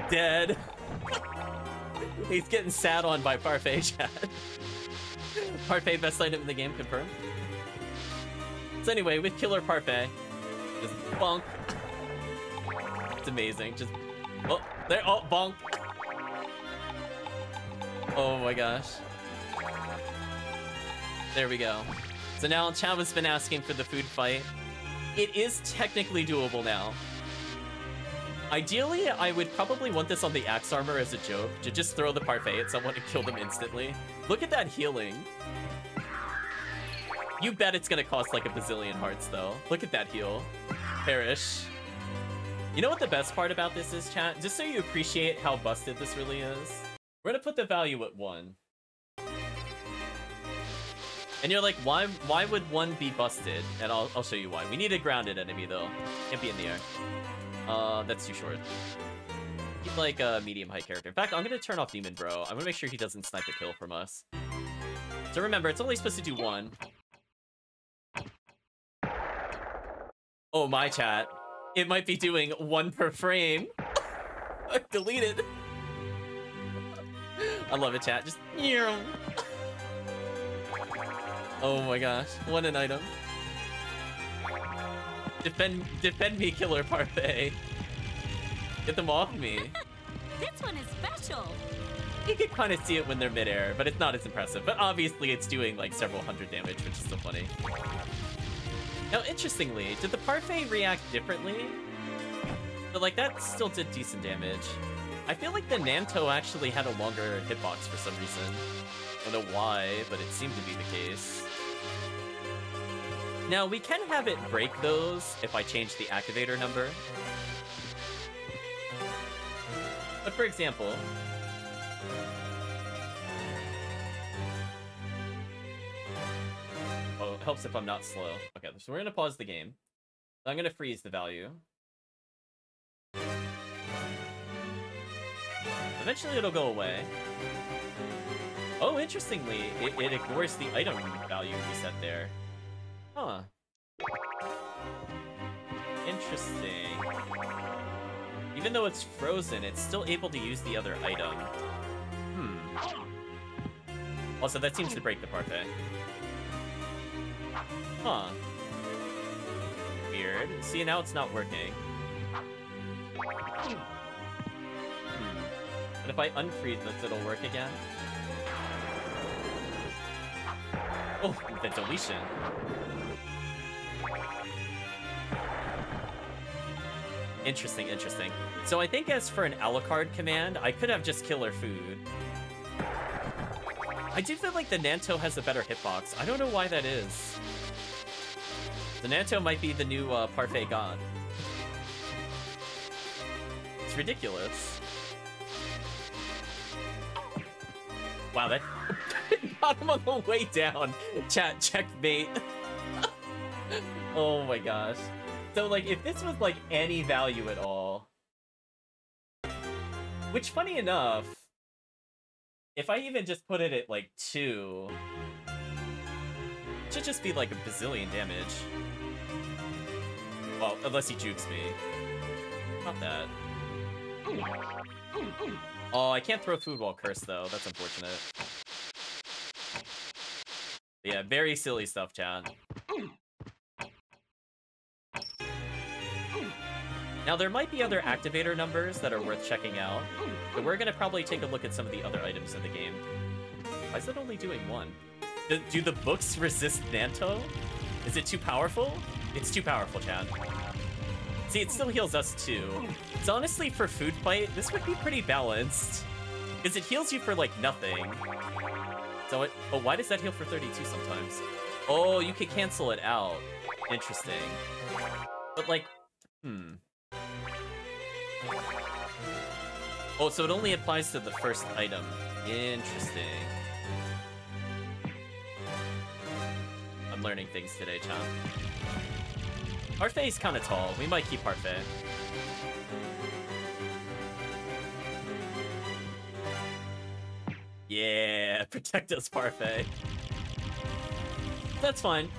Dead. He's getting sat on by Parfait, chat. Parfait, best item in the game, confirmed. So anyway, with Killer Parfait, just bonk. It's amazing. Just, oh, there, oh, bonk. Oh my gosh. There we go. So now Chow has been asking for the food fight. It is technically doable now. Ideally, I would probably want this on the axe armor as a joke, to just throw the Parfait at someone and kill them instantly. Look at that healing. You bet it's gonna cost like a bazillion hearts, though. Look at that heal. Perish. You know what the best part about this is, chat? Just so you appreciate how busted this really is. We're gonna put the value at 1. And you're like, why would 1 be busted? And I'll show you why. We need a grounded enemy, though. Can't be in the air. That's too short. He's like a medium-height character. In fact, I'm gonna turn off Demon Bro. I'm gonna make sure he doesn't snipe a kill from us. So remember, it's only supposed to do 1. Oh, my chat. It might be doing 1 per frame. Deleted. I love it, chat. Just... Oh my gosh. What an item. Defend me, Killer Parfait. Get them off me. This one is special. You can kind of see it when they're midair, but it's not as impressive. But obviously it's doing like several hundred damage, which is so funny. Now, interestingly, did the Parfait react differently? But like that still did decent damage. I feel like the Nanto actually had a longer hitbox for some reason. I don't know why, but it seemed to be the case. Now, we can have it break those if I change the activator number. But for example... Oh, it helps if I'm not slow. Okay, so we're gonna pause the game. I'm gonna freeze the value. Eventually it'll go away. Oh, interestingly, it ignores the item value we set there. Huh. Interesting. Even though it's frozen, it's still able to use the other item. Also, that seems to break the Parfait. Huh. Weird. See, now it's not working. But if I unfreeze this, it'll work again. Oh, the deletion. Interesting, interesting. So I think as for an Alucard command, I could have just killer food. I do feel like the Nanto has a better hitbox. I don't know why that is. The Nanto might be the new Parfait God. It's ridiculous. Wow, that got him on the way down. Chat, checkmate. Oh my gosh. So, like, if this was, like, any value at all... Which, funny enough, if I even just put it at, like, 2... It should just be, like, a bazillion damage. Well, unless he jukes me. Not that. Oh, I can't throw food while cursed, though. That's unfortunate. But yeah, very silly stuff, chat. Now, there might be other activator numbers that are worth checking out, but we're gonna probably take a look at some of the other items in the game. Why is it only doing 1? Do the books resist Nanto? Is it too powerful? It's too powerful, chat. See, it still heals us too. So honestly, for food fight, this would be pretty balanced. Because it heals you for, like, nothing. So oh, why does that heal for 32 sometimes? Oh, you could cancel it out. Interesting. But, like, Oh, so it only applies to the first item. Interesting. I'm learning things today, Chan. Parfait is kind of tall. We might keep Parfait. Yeah, protect us, Parfait. That's fine.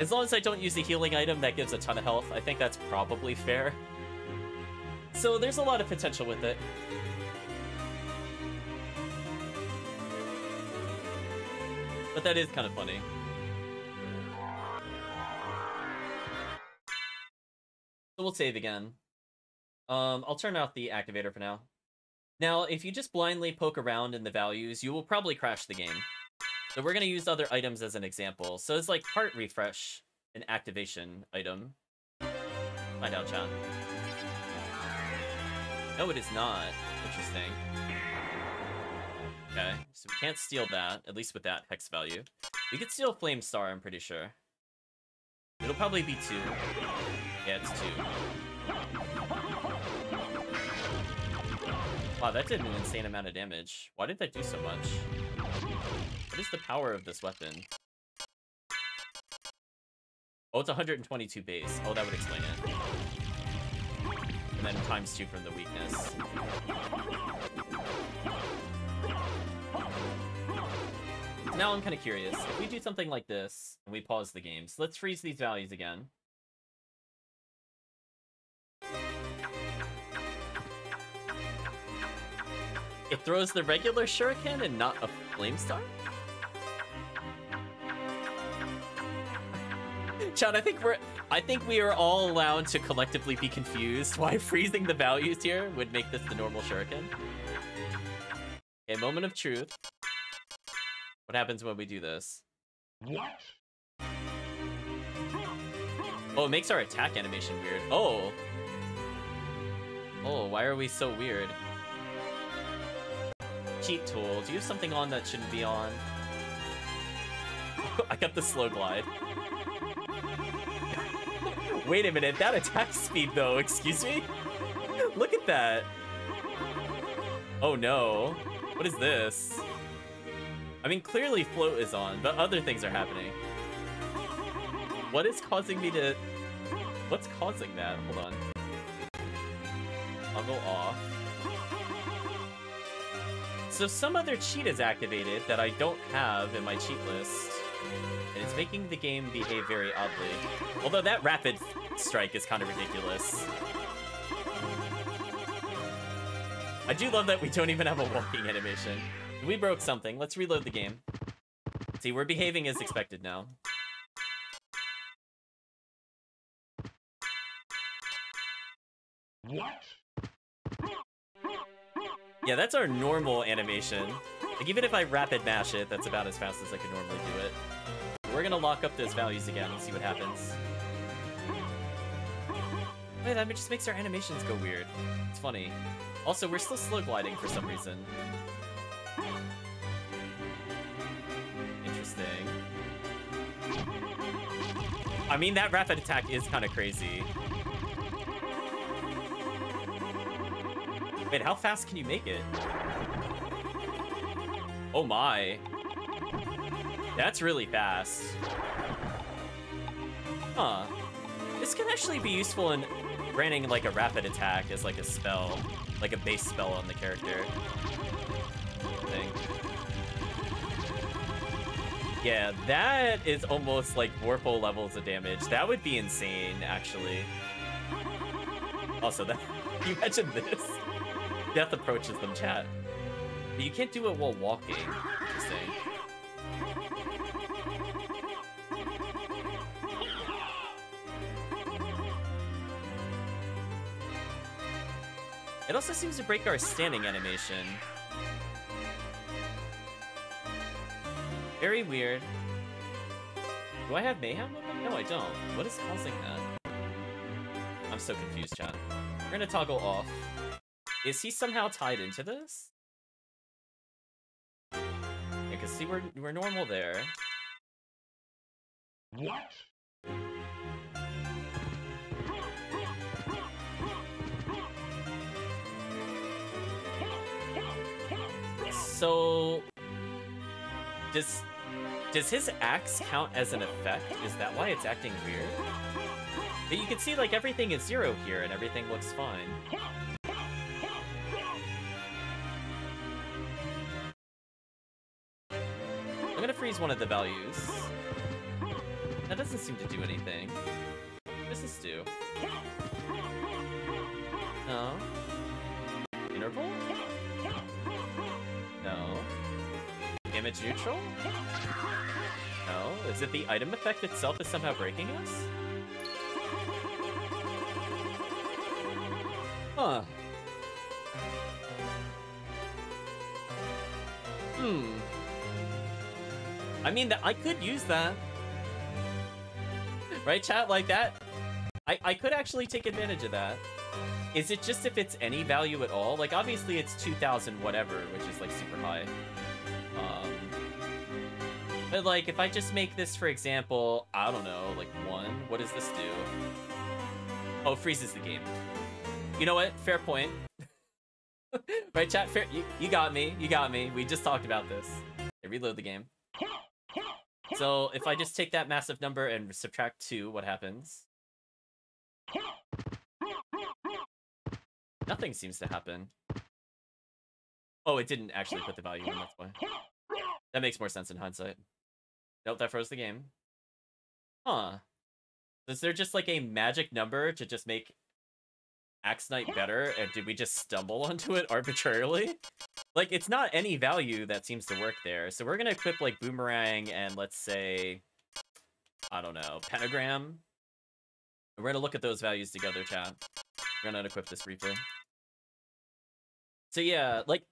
As long as I don't use a healing item that gives a ton of health, I think that's probably fair. So there's a lot of potential with it. But that is kind of funny. So we'll save again. I'll turn off the activator for now. Now, if you just blindly poke around in the values, you will probably crash the game. So we're going to use other items as an example. So it's like heart refresh, an activation item. Find out, chat. No, it is not. Interesting. Okay, so we can't steal that, at least with that hex value. We could steal Flame Star, I'm pretty sure. It'll probably be 2. Yeah, it's 2. Wow, that did an insane amount of damage. Why did that do so much? What is the power of this weapon? Oh, it's 122 base. Oh, that would explain it. And then ×2 from the weakness. Now I'm kind of curious. If we do something like this, and we pause the game, so let's freeze these values again. It throws the regular shuriken and not a flame star? Chad, I think we are all allowed to collectively be confused why freezing the values here would make this the normal shuriken. Okay, moment of truth. What happens when we do this? What? Oh, it makes our attack animation weird. Oh. Oh, why are we so weird? Cheat tool. Do you have something on that shouldn't be on? I got the slow glide. Wait a minute, that attack speed though, excuse me? Look at that. Oh no. What is this? I mean, clearly float is on, but other things are happening. What is causing me to... What's causing that? Hold on. I'll go off. So some other cheat is activated that I don't have in my cheat list. And it's making the game behave very oddly. Although that rapid strike is kind of ridiculous. I do love that we don't even have a walking animation. We broke something. Let's reload the game. See, we're behaving as expected now. What? Yeah, that's our normal animation. Like, even if I rapid mash it, that's about as fast as I could normally do it. We're gonna lock up those values again and see what happens. Wait, that just makes our animations go weird. It's funny. Also, we're still slow gliding for some reason. I mean, that rapid attack is kind of crazy. Wait, how fast can you make it? Oh my. That's really fast. Huh. This can actually be useful in granting like a rapid attack as like a spell. Like a base spell on the character. Thing. Yeah, that is almost like Vorpal levels of damage. That would be insane, actually. Also, that you mentioned this. Death approaches them, chat. But you can't do it while walking. Interesting. It also seems to break our standing animation. Very weird. Do I have Mayhem open? No, I don't. What is causing that? I'm so confused, chat. We're gonna toggle off. Is he somehow tied into this? Yeah, cause see, we're normal there. What? So, does his axe count as an effect? Is that why it's acting weird? But you can see, like, everything is 0 here, and everything looks fine. I'm gonna freeze one of the values. That doesn't seem to do anything. What does this do? No. Interval? No. Damage neutral? No. Is it the item effect itself is somehow breaking us? Huh. I mean, I could use that. Right, chat? Like that? I could actually take advantage of that. Is it just if it's any value at all? Like, obviously it's 2,000 whatever, which is, like, super high. But, like, if I just make this, for example, I don't know, like, 1, what does this do? Oh, it freezes the game. You know what? Fair point. Right, chat? Fair. You got me. You got me. We just talked about this. Okay, reload the game. So, if I just take that massive number and subtract 2, what happens? Nothing seems to happen. Oh, it didn't actually put the value in, that's why. That makes more sense in hindsight. Nope, that froze the game. Huh. Is there just like a magic number to just make Axe Knight better, and did we just stumble onto it arbitrarily? Like, it's not any value that seems to work there, so we're gonna equip like Boomerang and let's say, I don't know, Pentagram. And we're gonna look at those values together, chat. We're gonna unequip this briefly. So yeah, like,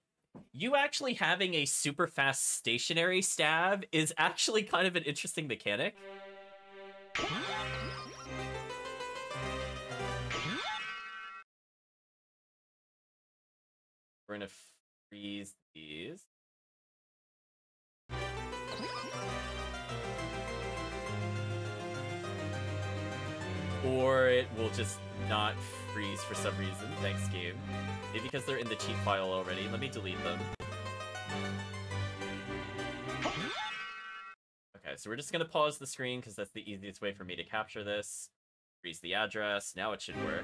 you actually having a super fast stationary stab is actually kind of an interesting mechanic. We're gonna freeze these. Or it will just not freeze for some reason. Thanks, game. Maybe because they're in the cheat file already. Let me delete them. Okay, so we're just gonna pause the screen because that's the easiest way for me to capture this. Freeze the address. Now it should work.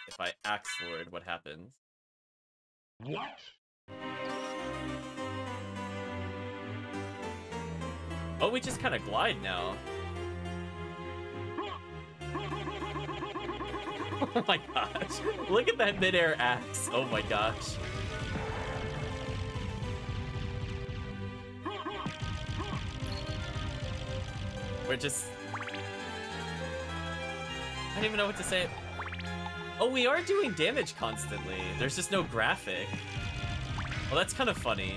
If I Axe Lord, what happens? What? Oh, we just kind of glide now. Oh my gosh. Look at that midair axe. Oh my gosh. We're just... I don't even know what to say. Oh, we are doing damage constantly. There's just no graphic. Well, that's kind of funny.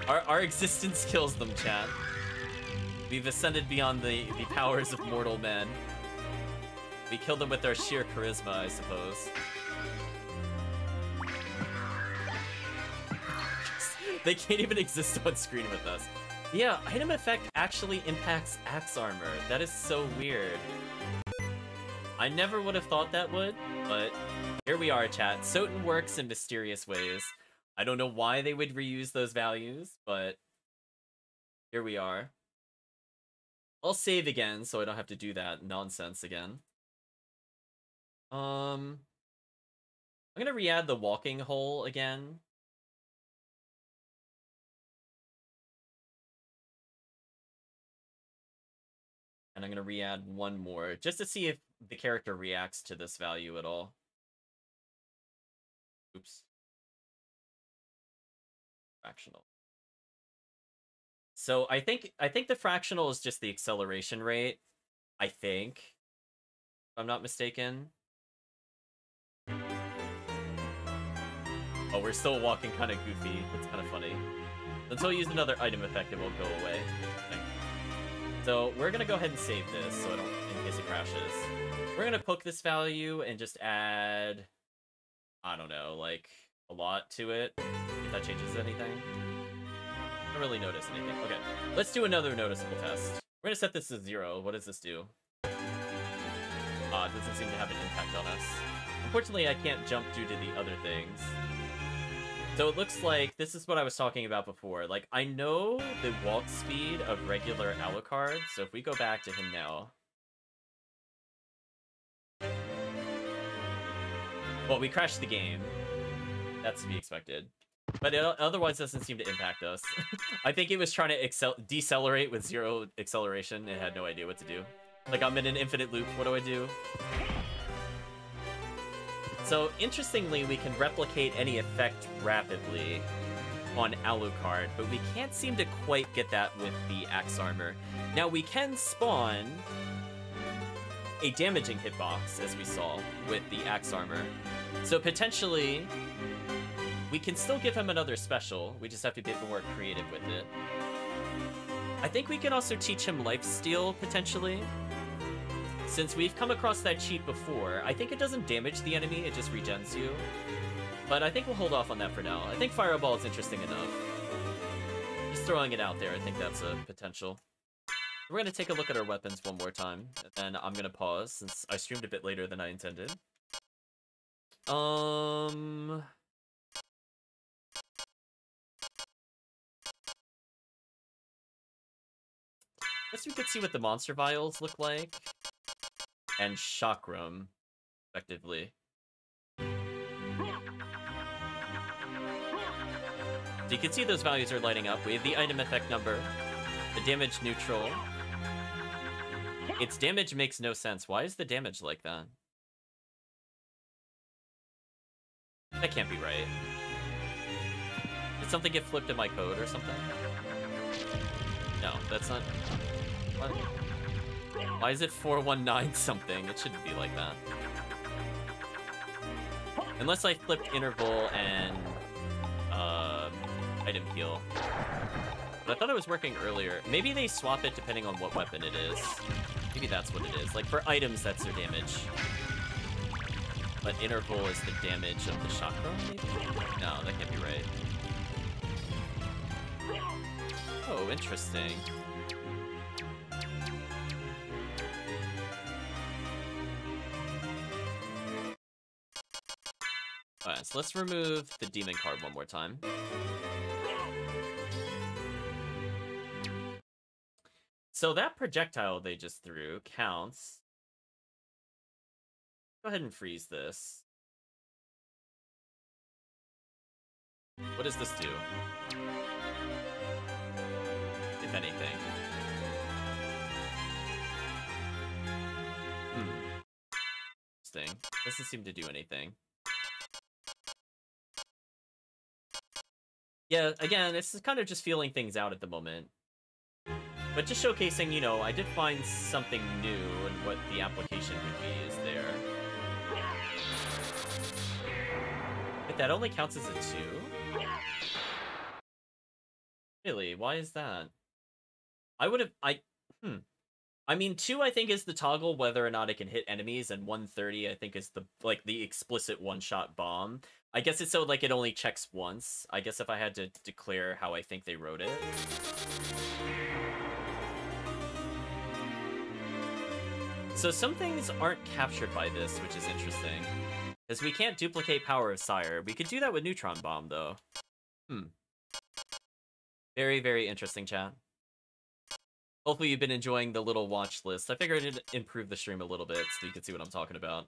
Our existence kills them, chat. We've ascended beyond the powers of mortal men. We kill them with our sheer charisma, I suppose. They can't even exist on screen with us. Yeah, item effect actually impacts axe armor. That is so weird. I never would have thought that would, but here we are, chat. SotN works in mysterious ways. I don't know why they would reuse those values, but here we are. I'll save again so I don't have to do that nonsense again. I'm gonna re-add the walking hole again. And I'm gonna re-add one more, just to see if the character reacts to this value at all. Oops. Fractional. So I think the fractional is just the acceleration rate. I think, if I'm not mistaken. Oh, we're still walking kind of goofy. That's kind of funny. Until we use another item effect, it will go away. Okay. So we're gonna go ahead and save this, so I don't, in case it crashes. We're gonna poke this value and just add, I don't know, like a lot to it. If that changes anything. I don't really notice anything. Okay, let's do another noticeable test. We're gonna set this to 0. What does this do? It doesn't seem to have an impact on us. Unfortunately, I can't jump due to the other things. So it looks like this is what I was talking about before. Like, I know the walk speed of regular Alucard, so if we go back to him now. Well, we crashed the game. That's to be expected. But it otherwise doesn't seem to impact us. I think it was trying to decelerate with 0 acceleration. It had no idea what to do. Like, I'm in an infinite loop. What do I do? So, interestingly, we can replicate any effect rapidly on Alucard, but we can't seem to quite get that with the Axe Armor. Now, we can spawn a damaging hitbox, as we saw, with the Axe Armor. So, potentially, we can still give him another special. We just have to be a bit more creative with it. I think we can also teach him Lifesteal, potentially. Since we've come across that cheat before, I think it doesn't damage the enemy, it just regens you. But I think we'll hold off on that for now. I think Fireball is interesting enough. Just throwing it out there, I think that's a potential. We're going to take a look at our weapons one more time, and then I'm going to pause, since I streamed a bit later than I intended. Guess we could see what the monster vials look like. And Chakram, effectively. So you can see those values are lighting up. We have the item effect number, the damage neutral. Its damage makes no sense. Why is the damage like that? That can't be right. Did something get flipped in my code or something? No, that's not... What? Why is it 419 something? It shouldn't be like that. Unless I flipped interval and item heal. But I thought it was working earlier. Maybe they swap it depending on what weapon it is. Maybe that's what it is. Like for items, that's their damage. But interval is the damage of the chakra, maybe? No, that can't be right. Oh, interesting. Alright, so let's remove the demon card one more time. So that projectile they just threw counts. Go ahead and freeze this. What does this do? If anything. Interesting. Doesn't seem to do anything. Yeah, again, it's kind of just feeling things out at the moment. But just showcasing, you know, I did find something new and what the application would be is there. But that only counts as a 2? Really? Why is that? I would have... I mean, 2 I think is the toggle whether or not it can hit enemies, and 130 I think is the the explicit one-shot bomb. I guess it's so like it only checks once. I guess if I had to declare how I think they wrote it. So some things aren't captured by this, which is interesting. Because we can't duplicate Power of Sire. We could do that with Neutron Bomb, though. Very, very interesting, chat. Hopefully you've been enjoying the little watch list. I figured it'd improve the stream a little bit so you can see what I'm talking about.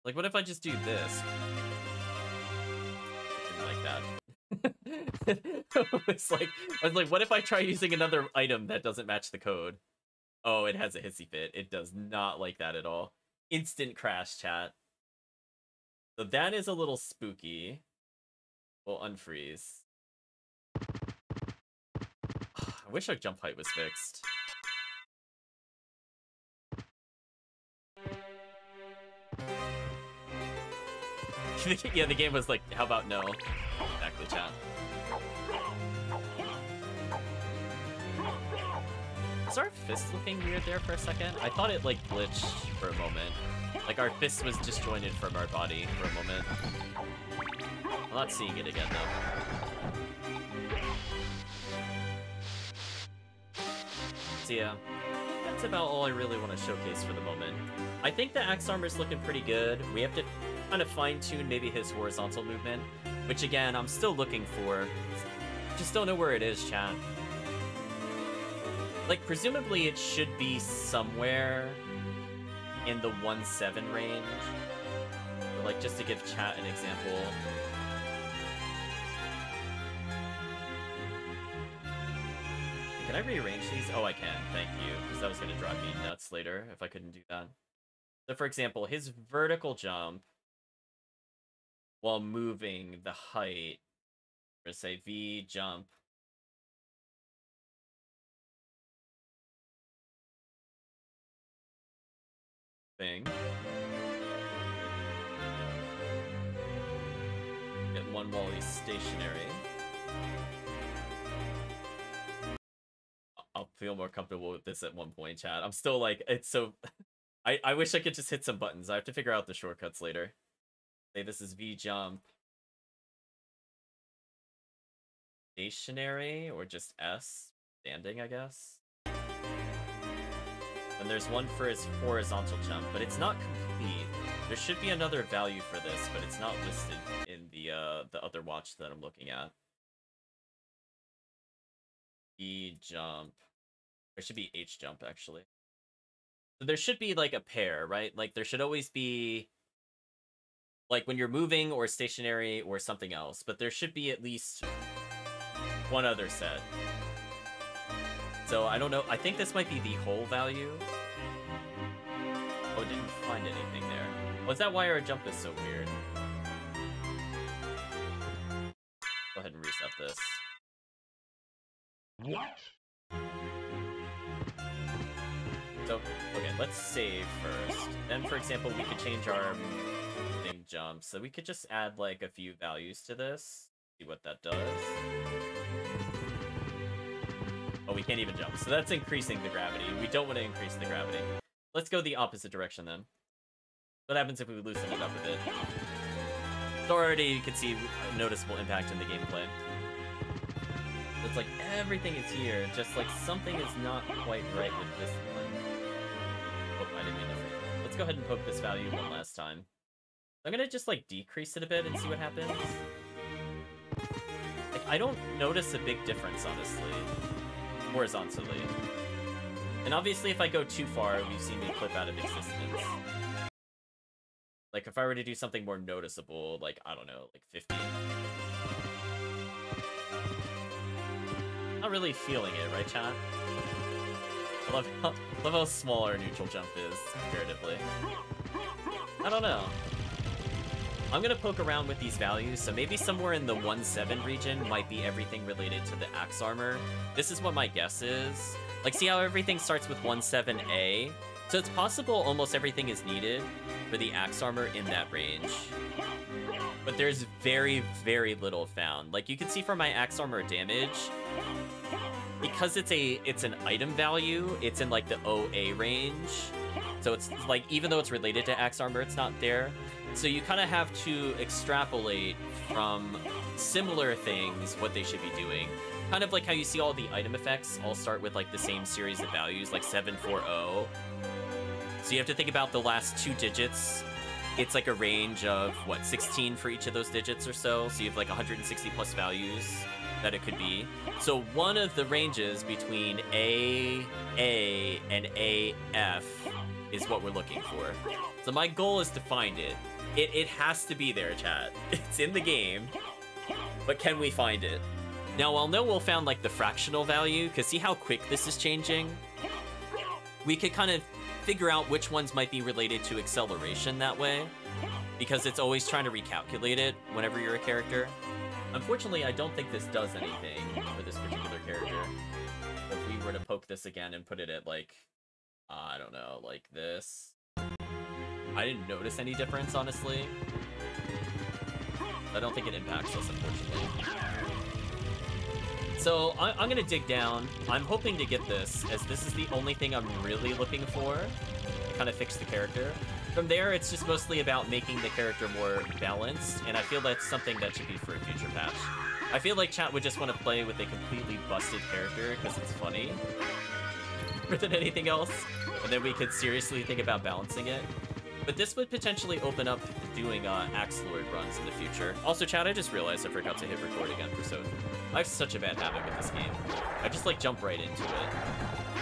Like, what if I just do this? Didn't like that. I was like, what if I try using another item that doesn't match the code? Oh, it has a hissy fit. It does not like that at all. Instant crash, chat. So that is a little spooky. We'll unfreeze. I wish our jump height was fixed. Yeah, the game was like, how about no? Exactly, chat. Is our fist looking weird there for a second? I thought it like glitched for a moment. Like our fist was disjointed from our body for a moment. I'm not seeing it again though. So yeah, that's about all I really want to showcase for the moment. I think the axe armor's looking pretty good. We have to kind of fine-tune maybe his horizontal movement, which again, I'm still looking for. Just don't know where it is, chat. Like, presumably it should be somewhere in the 1-7 range. But, like, just to give chat an example. Can I rearrange these? Oh, I can. Thank you. Because that was going to drive me nuts later if I couldn't do that. So, for example, his vertical jump while moving the height, or say V jump. Thing. Get one while he's stationary. I'll feel more comfortable with this at one point, chat. I'm still like, it's so... I wish I could just hit some buttons. I have to figure out the shortcuts later. Say this is V jump. Stationary, or just S. Standing, I guess. And there's one for his horizontal jump, but it's not complete. There should be another value for this, but it's not listed in the other watch that I'm looking at. E jump. There should be H jump, actually. So there should be, like, a pair, right? Like, there should always be, like, when you're moving or stationary or something else, but there should be at least one other set. So, I don't know. I think this might be the whole value. Oh, didn't find anything there. Was that why our jump is so weird? Go ahead and reset this. What? So, okay, let's save first. Then, for example, we could change our thing jump. So we could just add, like, a few values to this. See what that does. Oh, we can't even jump. So that's increasing the gravity. We don't want to increase the gravity. Let's go the opposite direction, then. What happens if we loosen it up a bit? So already you can see a noticeable impact in the gameplay. It's like everything is here, just like something is not quite right with this one. Oh, I didn't mean to. Let's go ahead and poke this value one last time. I'm gonna just like decrease it a bit and see what happens. Like, I don't notice a big difference, honestly, horizontally. And obviously, if I go too far, we've seen me clip out of existence. Like, if I were to do something more noticeable, like, I don't know, like 50. Not really feeling it, right, chat? I love how small our neutral jump is, comparatively. I don't know. I'm gonna poke around with these values, so maybe somewhere in the 1-7 region might be everything related to the axe armor. This is what my guess is. Like, see how everything starts with 1-7A? So it's possible almost everything is needed for the axe armor in that range. But there's very, very little found. Like, you can see from my axe armor damage, because it's an item value, it's in like the OA range. So it's like, even though it's related to axe armor, it's not there. So you kind of have to extrapolate from similar things what they should be doing. Kind of like how you see all the item effects all start with like the same series of values, like 740. So you have to think about the last 2 digits. It's like a range of, what, 16 for each of those digits or so? So you have like 160 plus values that it could be. So one of the ranges between A, and AF is what we're looking for. So my goal is to find it. It has to be there, chat. It's in the game, but can we find it? Now, I'll know we'll found like the fractional value, because see how quick this is changing? We could kind of figure out which ones might be related to acceleration that way, because it's always trying to recalculate it whenever you're a character. Unfortunately, I don't think this does anything for this particular character. If we were to poke this again and put it at like, I don't know, like this. I didn't notice any difference, honestly. I don't think it impacts us, unfortunately. So I'm gonna dig down. I'm hoping to get this, as this is the only thing I'm really looking for to kind of fix the character. From there, it's just mostly about making the character more balanced, and I feel that's something that should be for a future patch. I feel like chat would just want to play with a completely busted character because it's funny, more than anything else, and then we could seriously think about balancing it. But this would potentially open up doing Axe Lord runs in the future. Also, chat, I just realized I forgot to hit record again for SotN. I have such a bad habit with this game. I just, like, jump right into it.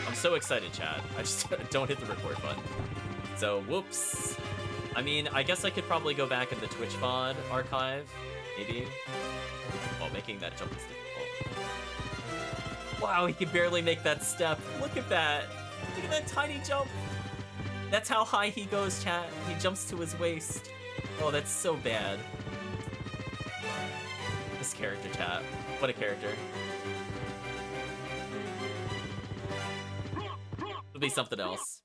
I'm so excited, chat. I just don't hit the record button. So, whoops. I mean, I guess I could probably go back in the Twitch VOD archive, maybe. Well, making that jump is difficult. Wow, he can barely make that step. Look at that. Look at that tiny jump. That's how high he goes, chat. He jumps to his waist. Oh, that's so bad. This character, chat. What a character. It'll be something else.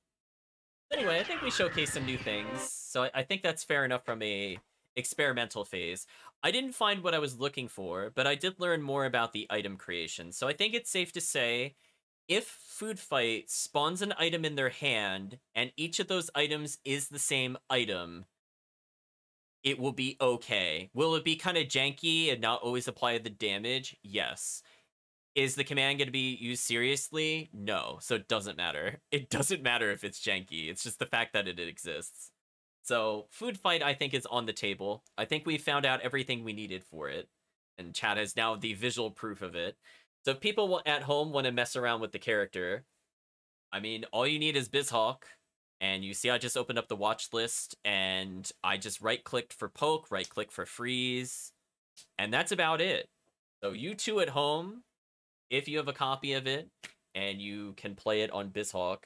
Anyway, I think we showcased some new things, so I think that's fair enough from a experimental phase. I didn't find what I was looking for, but I did learn more about the item creation, so I think it's safe to say if Food Fight spawns an item in their hand, and each of those items is the same item, it will be okay. Will it be kind of janky and not always apply the damage? Yes. Is the command going to be used seriously? No. So it doesn't matter. It doesn't matter if it's janky. It's just the fact that it exists. So Food Fight, I think, is on the table. I think we found out everything we needed for it. And chat has now the visual proof of it. So if people at home want to mess around with the character, I mean, all you need is BizHawk. And you see I just opened up the watch list, and I just right-clicked for poke, right-click for freeze. And that's about it. So you two at home, if you have a copy of it, and you can play it on BizHawk,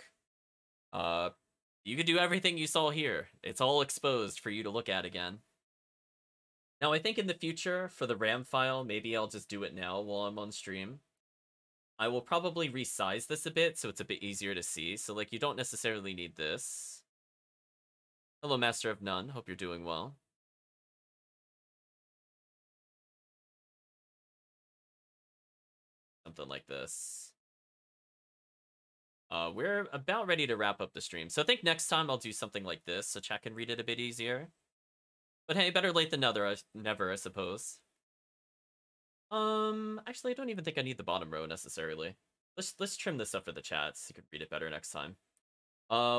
you can do everything you saw here. It's all exposed for you to look at again. Now, I think in the future, for the RAM file, maybe I'll just do it now while I'm on stream. I will probably resize this a bit so it's a bit easier to see. So, like, you don't necessarily need this. Hello, Master of None. Hope you're doing well. Something like this. We're about ready to wrap up the stream. So I think next time I'll do something like this so chat can read it a bit easier. But hey, better late than never, I suppose. Actually, I don't even think I need the bottom row necessarily. Let's trim this up for the chat so you can read it better next time.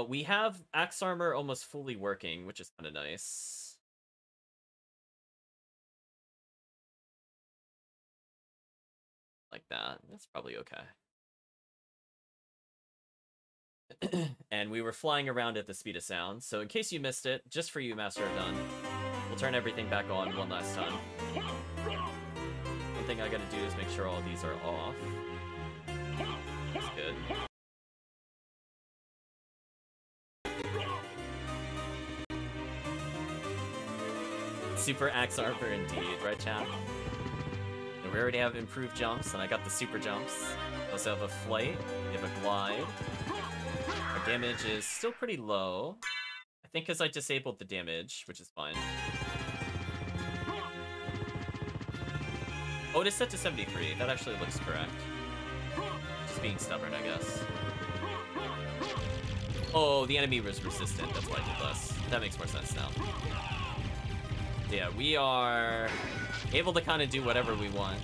We have Axe Armor almost fully working, which is kind of nice. Like that. That's probably okay. And we were flying around at the speed of sound, so in case you missed it, just for you, Master of None, we'll turn everything back on one last time. One thing I gotta do is make sure all these are off. That's good. Super Axe Armor indeed, right, chat? And we already have improved jumps, and I got the super jumps. We also have a flight, we have a glide. Our damage is still pretty low. I think because I disabled the damage, which is fine. Oh, it is set to 73. That actually looks correct. just being stubborn, I guess. Oh, the enemy was resistant. That's why I did less. That makes more sense now. Yeah, we are able to kind of do whatever we want.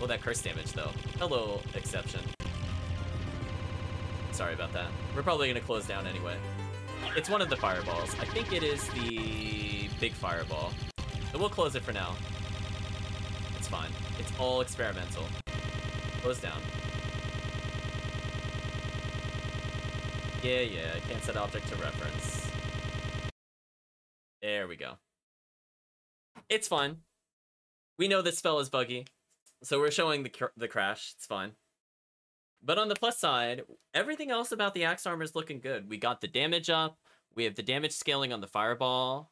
Oh, that curse damage, though. Hello, exception. Sorry about that. We're probably going to close down anyway. It's one of the fireballs. I think it is the big fireball. So we'll close it for now. It's fine. It's all experimental. Close down. Yeah, can't set object to reference. There we go. It's fine. We know this spell is buggy, so we're showing the crash. It's fine. But on the plus side, everything else about the axe armor is looking good. We got the damage up. We have the damage scaling on the fireball.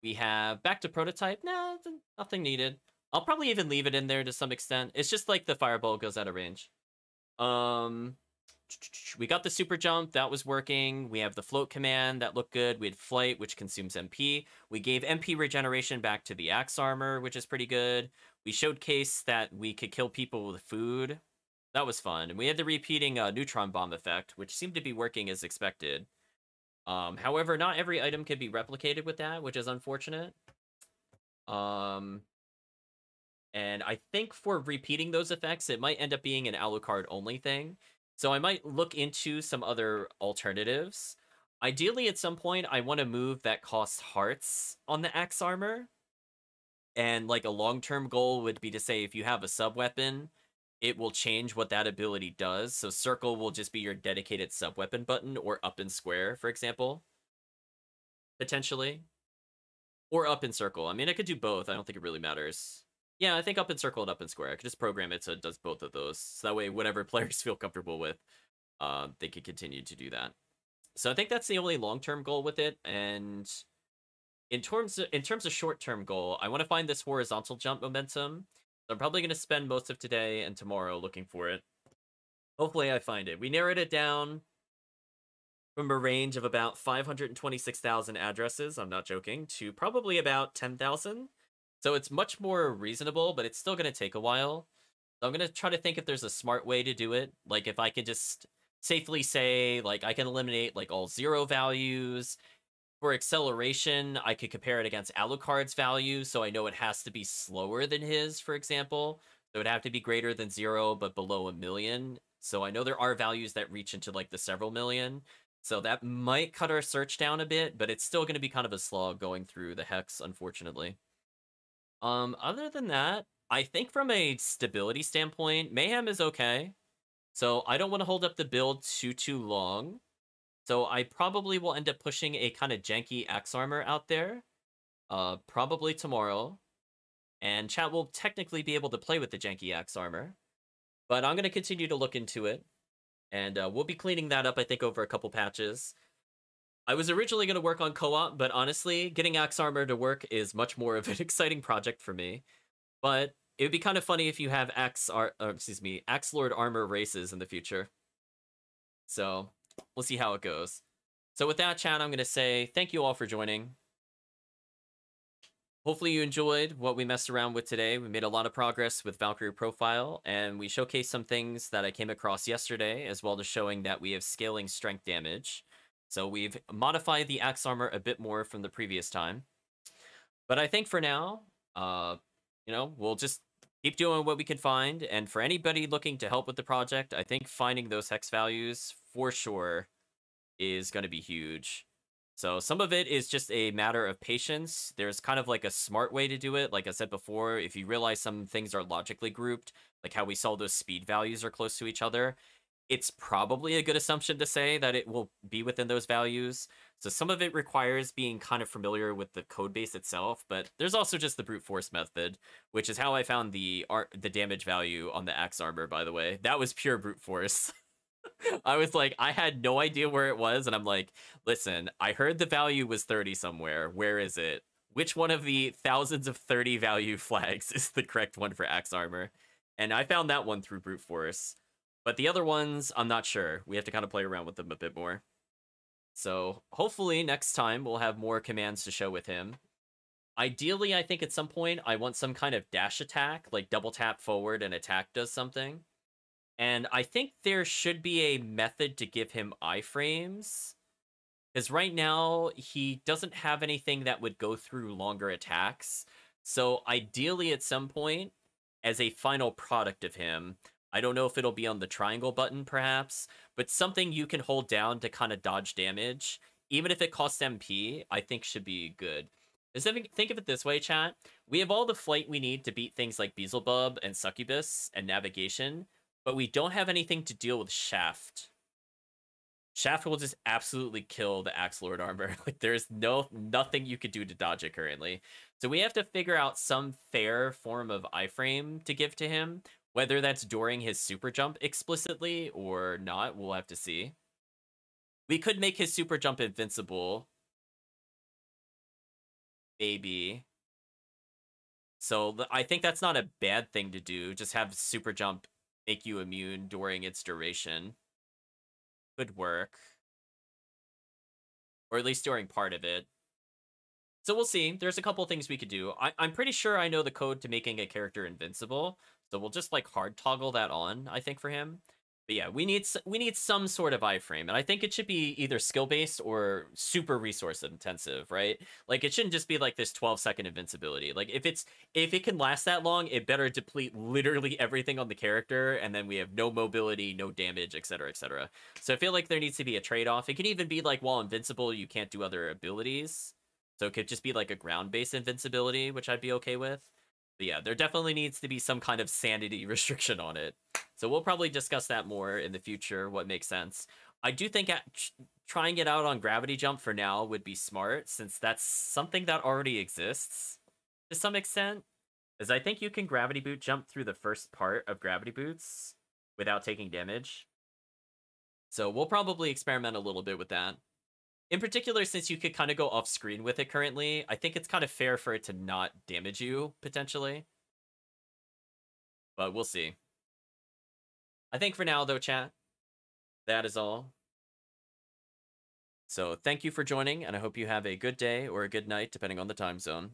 We have back to prototype. Nah, nothing needed. I'll probably even leave it in there to some extent. It's just like the fireball goes out of range. We got the super jump. That was working. We have the float command. That looked good. We had flight, which consumes MP. We gave MP regeneration back to the axe armor, which is pretty good. We showcased that we could kill people with food. That was fun. And we had the repeating neutron bomb effect, which seemed to be working as expected. However, not every item can be replicated with that, which is unfortunate. And I think for repeating those effects, it might end up being an Alucard only thing. So I might look into some other alternatives. Ideally, at some point, I want to move that costs hearts on the axe armor. And like a long-term goal would be to say, if you have a sub-weapon, it will change what that ability does. So circle will just be your dedicated sub-weapon button, or up and square, for example. Potentially. Or up and circle. I mean, I could do both. I don't think it really matters. Yeah, I think up and circle and up and square. I could just program it so it does both of those. So that way, whatever players feel comfortable with, they could continue to do that. So I think that's the only long-term goal with it. And in terms of short-term goal, I want to find this horizontal jump momentum. So I'm probably going to spend most of today and tomorrow looking for it. Hopefully I find it. We narrowed it down from a range of about 526,000 addresses, I'm not joking, to probably about 10,000. So it's much more reasonable, but it's still going to take a while. So I'm going to try to think if there's a smart way to do it. Like if I could just safely say, like I can eliminate like all 0 values. For acceleration, I could compare it against Alucard's value, so I know it has to be slower than his, for example. So it would have to be greater than 0, but below 1 million. So I know there are values that reach into like the several million. So that might cut our search down a bit, but it's still going to be kind of a slog going through the hex, unfortunately. Other than that, I think from a stability standpoint, Mayhem is okay. So I don't want to hold up the build too long. So I probably will end up pushing a kind of janky axe armor out there, probably tomorrow. And chat will technically be able to play with the janky axe armor. But I'm going to continue to look into it. And we'll be cleaning that up, I think, over a couple patches. I was originally going to work on co-op, but honestly, getting axe armor to work is much more of an exciting project for me. But it would be kind of funny if you have Axe Lord armor races in the future. So we'll see how it goes. So with that, chat, I'm going to say thank you all for joining. Hopefully you enjoyed what we messed around with today. We made a lot of progress with Valkyrie Profile, and we showcased some things that I came across yesterday, as well as showing that we have scaling strength damage. So we've modified the axe armor a bit more from the previous time. But I think for now, we'll just keep doing what we can find. And for anybody looking to help with the project, I think finding those hex values for sure is going to be huge. So some of it is just a matter of patience. There's kind of like a smart way to do it. Like I said before, if you realize some things are logically grouped, like how we saw those speed values are close to each other, it's probably a good assumption to say that it will be within those values. So some of it requires being kind of familiar with the code base itself, but there's also just the brute force method, which is how I found the damage value on the axe armor, by the way. That was pure brute force. I was like, I had no idea where it was, and I'm like, listen, I heard the value was 30 somewhere. Where is it? Which one of the thousands of 30 value flags is the correct one for axe armor? And I found that one through brute force. But the other ones, I'm not sure. We have to kind of play around with them a bit more. So hopefully next time we'll have more commands to show with him. Ideally, I think at some point I want some kind of dash attack, like double tap forward and attack does something. And I think there should be a method to give him iframes. Because right now, he doesn't have anything that would go through longer attacks. So ideally, at some point, as a final product of him, I don't know if it'll be on the triangle button, perhaps, but something you can hold down to kind of dodge damage, even if it costs MP, I think should be good. Think of it this way, chat. We have all the flight we need to beat things like Beelzebub and Succubus and Navigation, but we don't have anything to deal with Shaft. Shaft will just absolutely kill the Axe Lord armor. Like, there's nothing you could do to dodge it currently. So we have to figure out some fair form of iframe to give to him. Whether that's during his super jump explicitly or not, we'll have to see. We could make his super jump invincible. Maybe. So I think that's not a bad thing to do. Just have super jump make you immune during its duration. Could work. Or at least during part of it. So we'll see. There's a couple things we could do. I'm pretty sure I know the code to making a character invincible. So we'll just like hard toggle that on, I think, for him. But yeah, we need some sort of iframe, and I think it should be either skill based or super resource intensive, right? Like, it shouldn't just be like this 12-second invincibility. Like, if it can last that long, it better deplete literally everything on the character, and then we have no mobility, no damage, etc., etc. So I feel like there needs to be a trade-off. It can even be like, while invincible, you can't do other abilities. So it could just be like a ground-based invincibility, which I'd be okay with. But yeah, there definitely needs to be some kind of sanity restriction on it. So we'll probably discuss that more in the future, what makes sense. I do think trying it out on Gravity Jump for now would be smart, since that's something that already exists to some extent. As I think you can Gravity Boot jump through the first part of Gravity Boots without taking damage. So we'll probably experiment a little bit with that. In particular, since you could kind of go off screen with it currently, I think it's kind of fair for it to not damage you, potentially. But we'll see. I think for now, though, chat, that is all. So thank you for joining, and I hope you have a good day or a good night, depending on the time zone.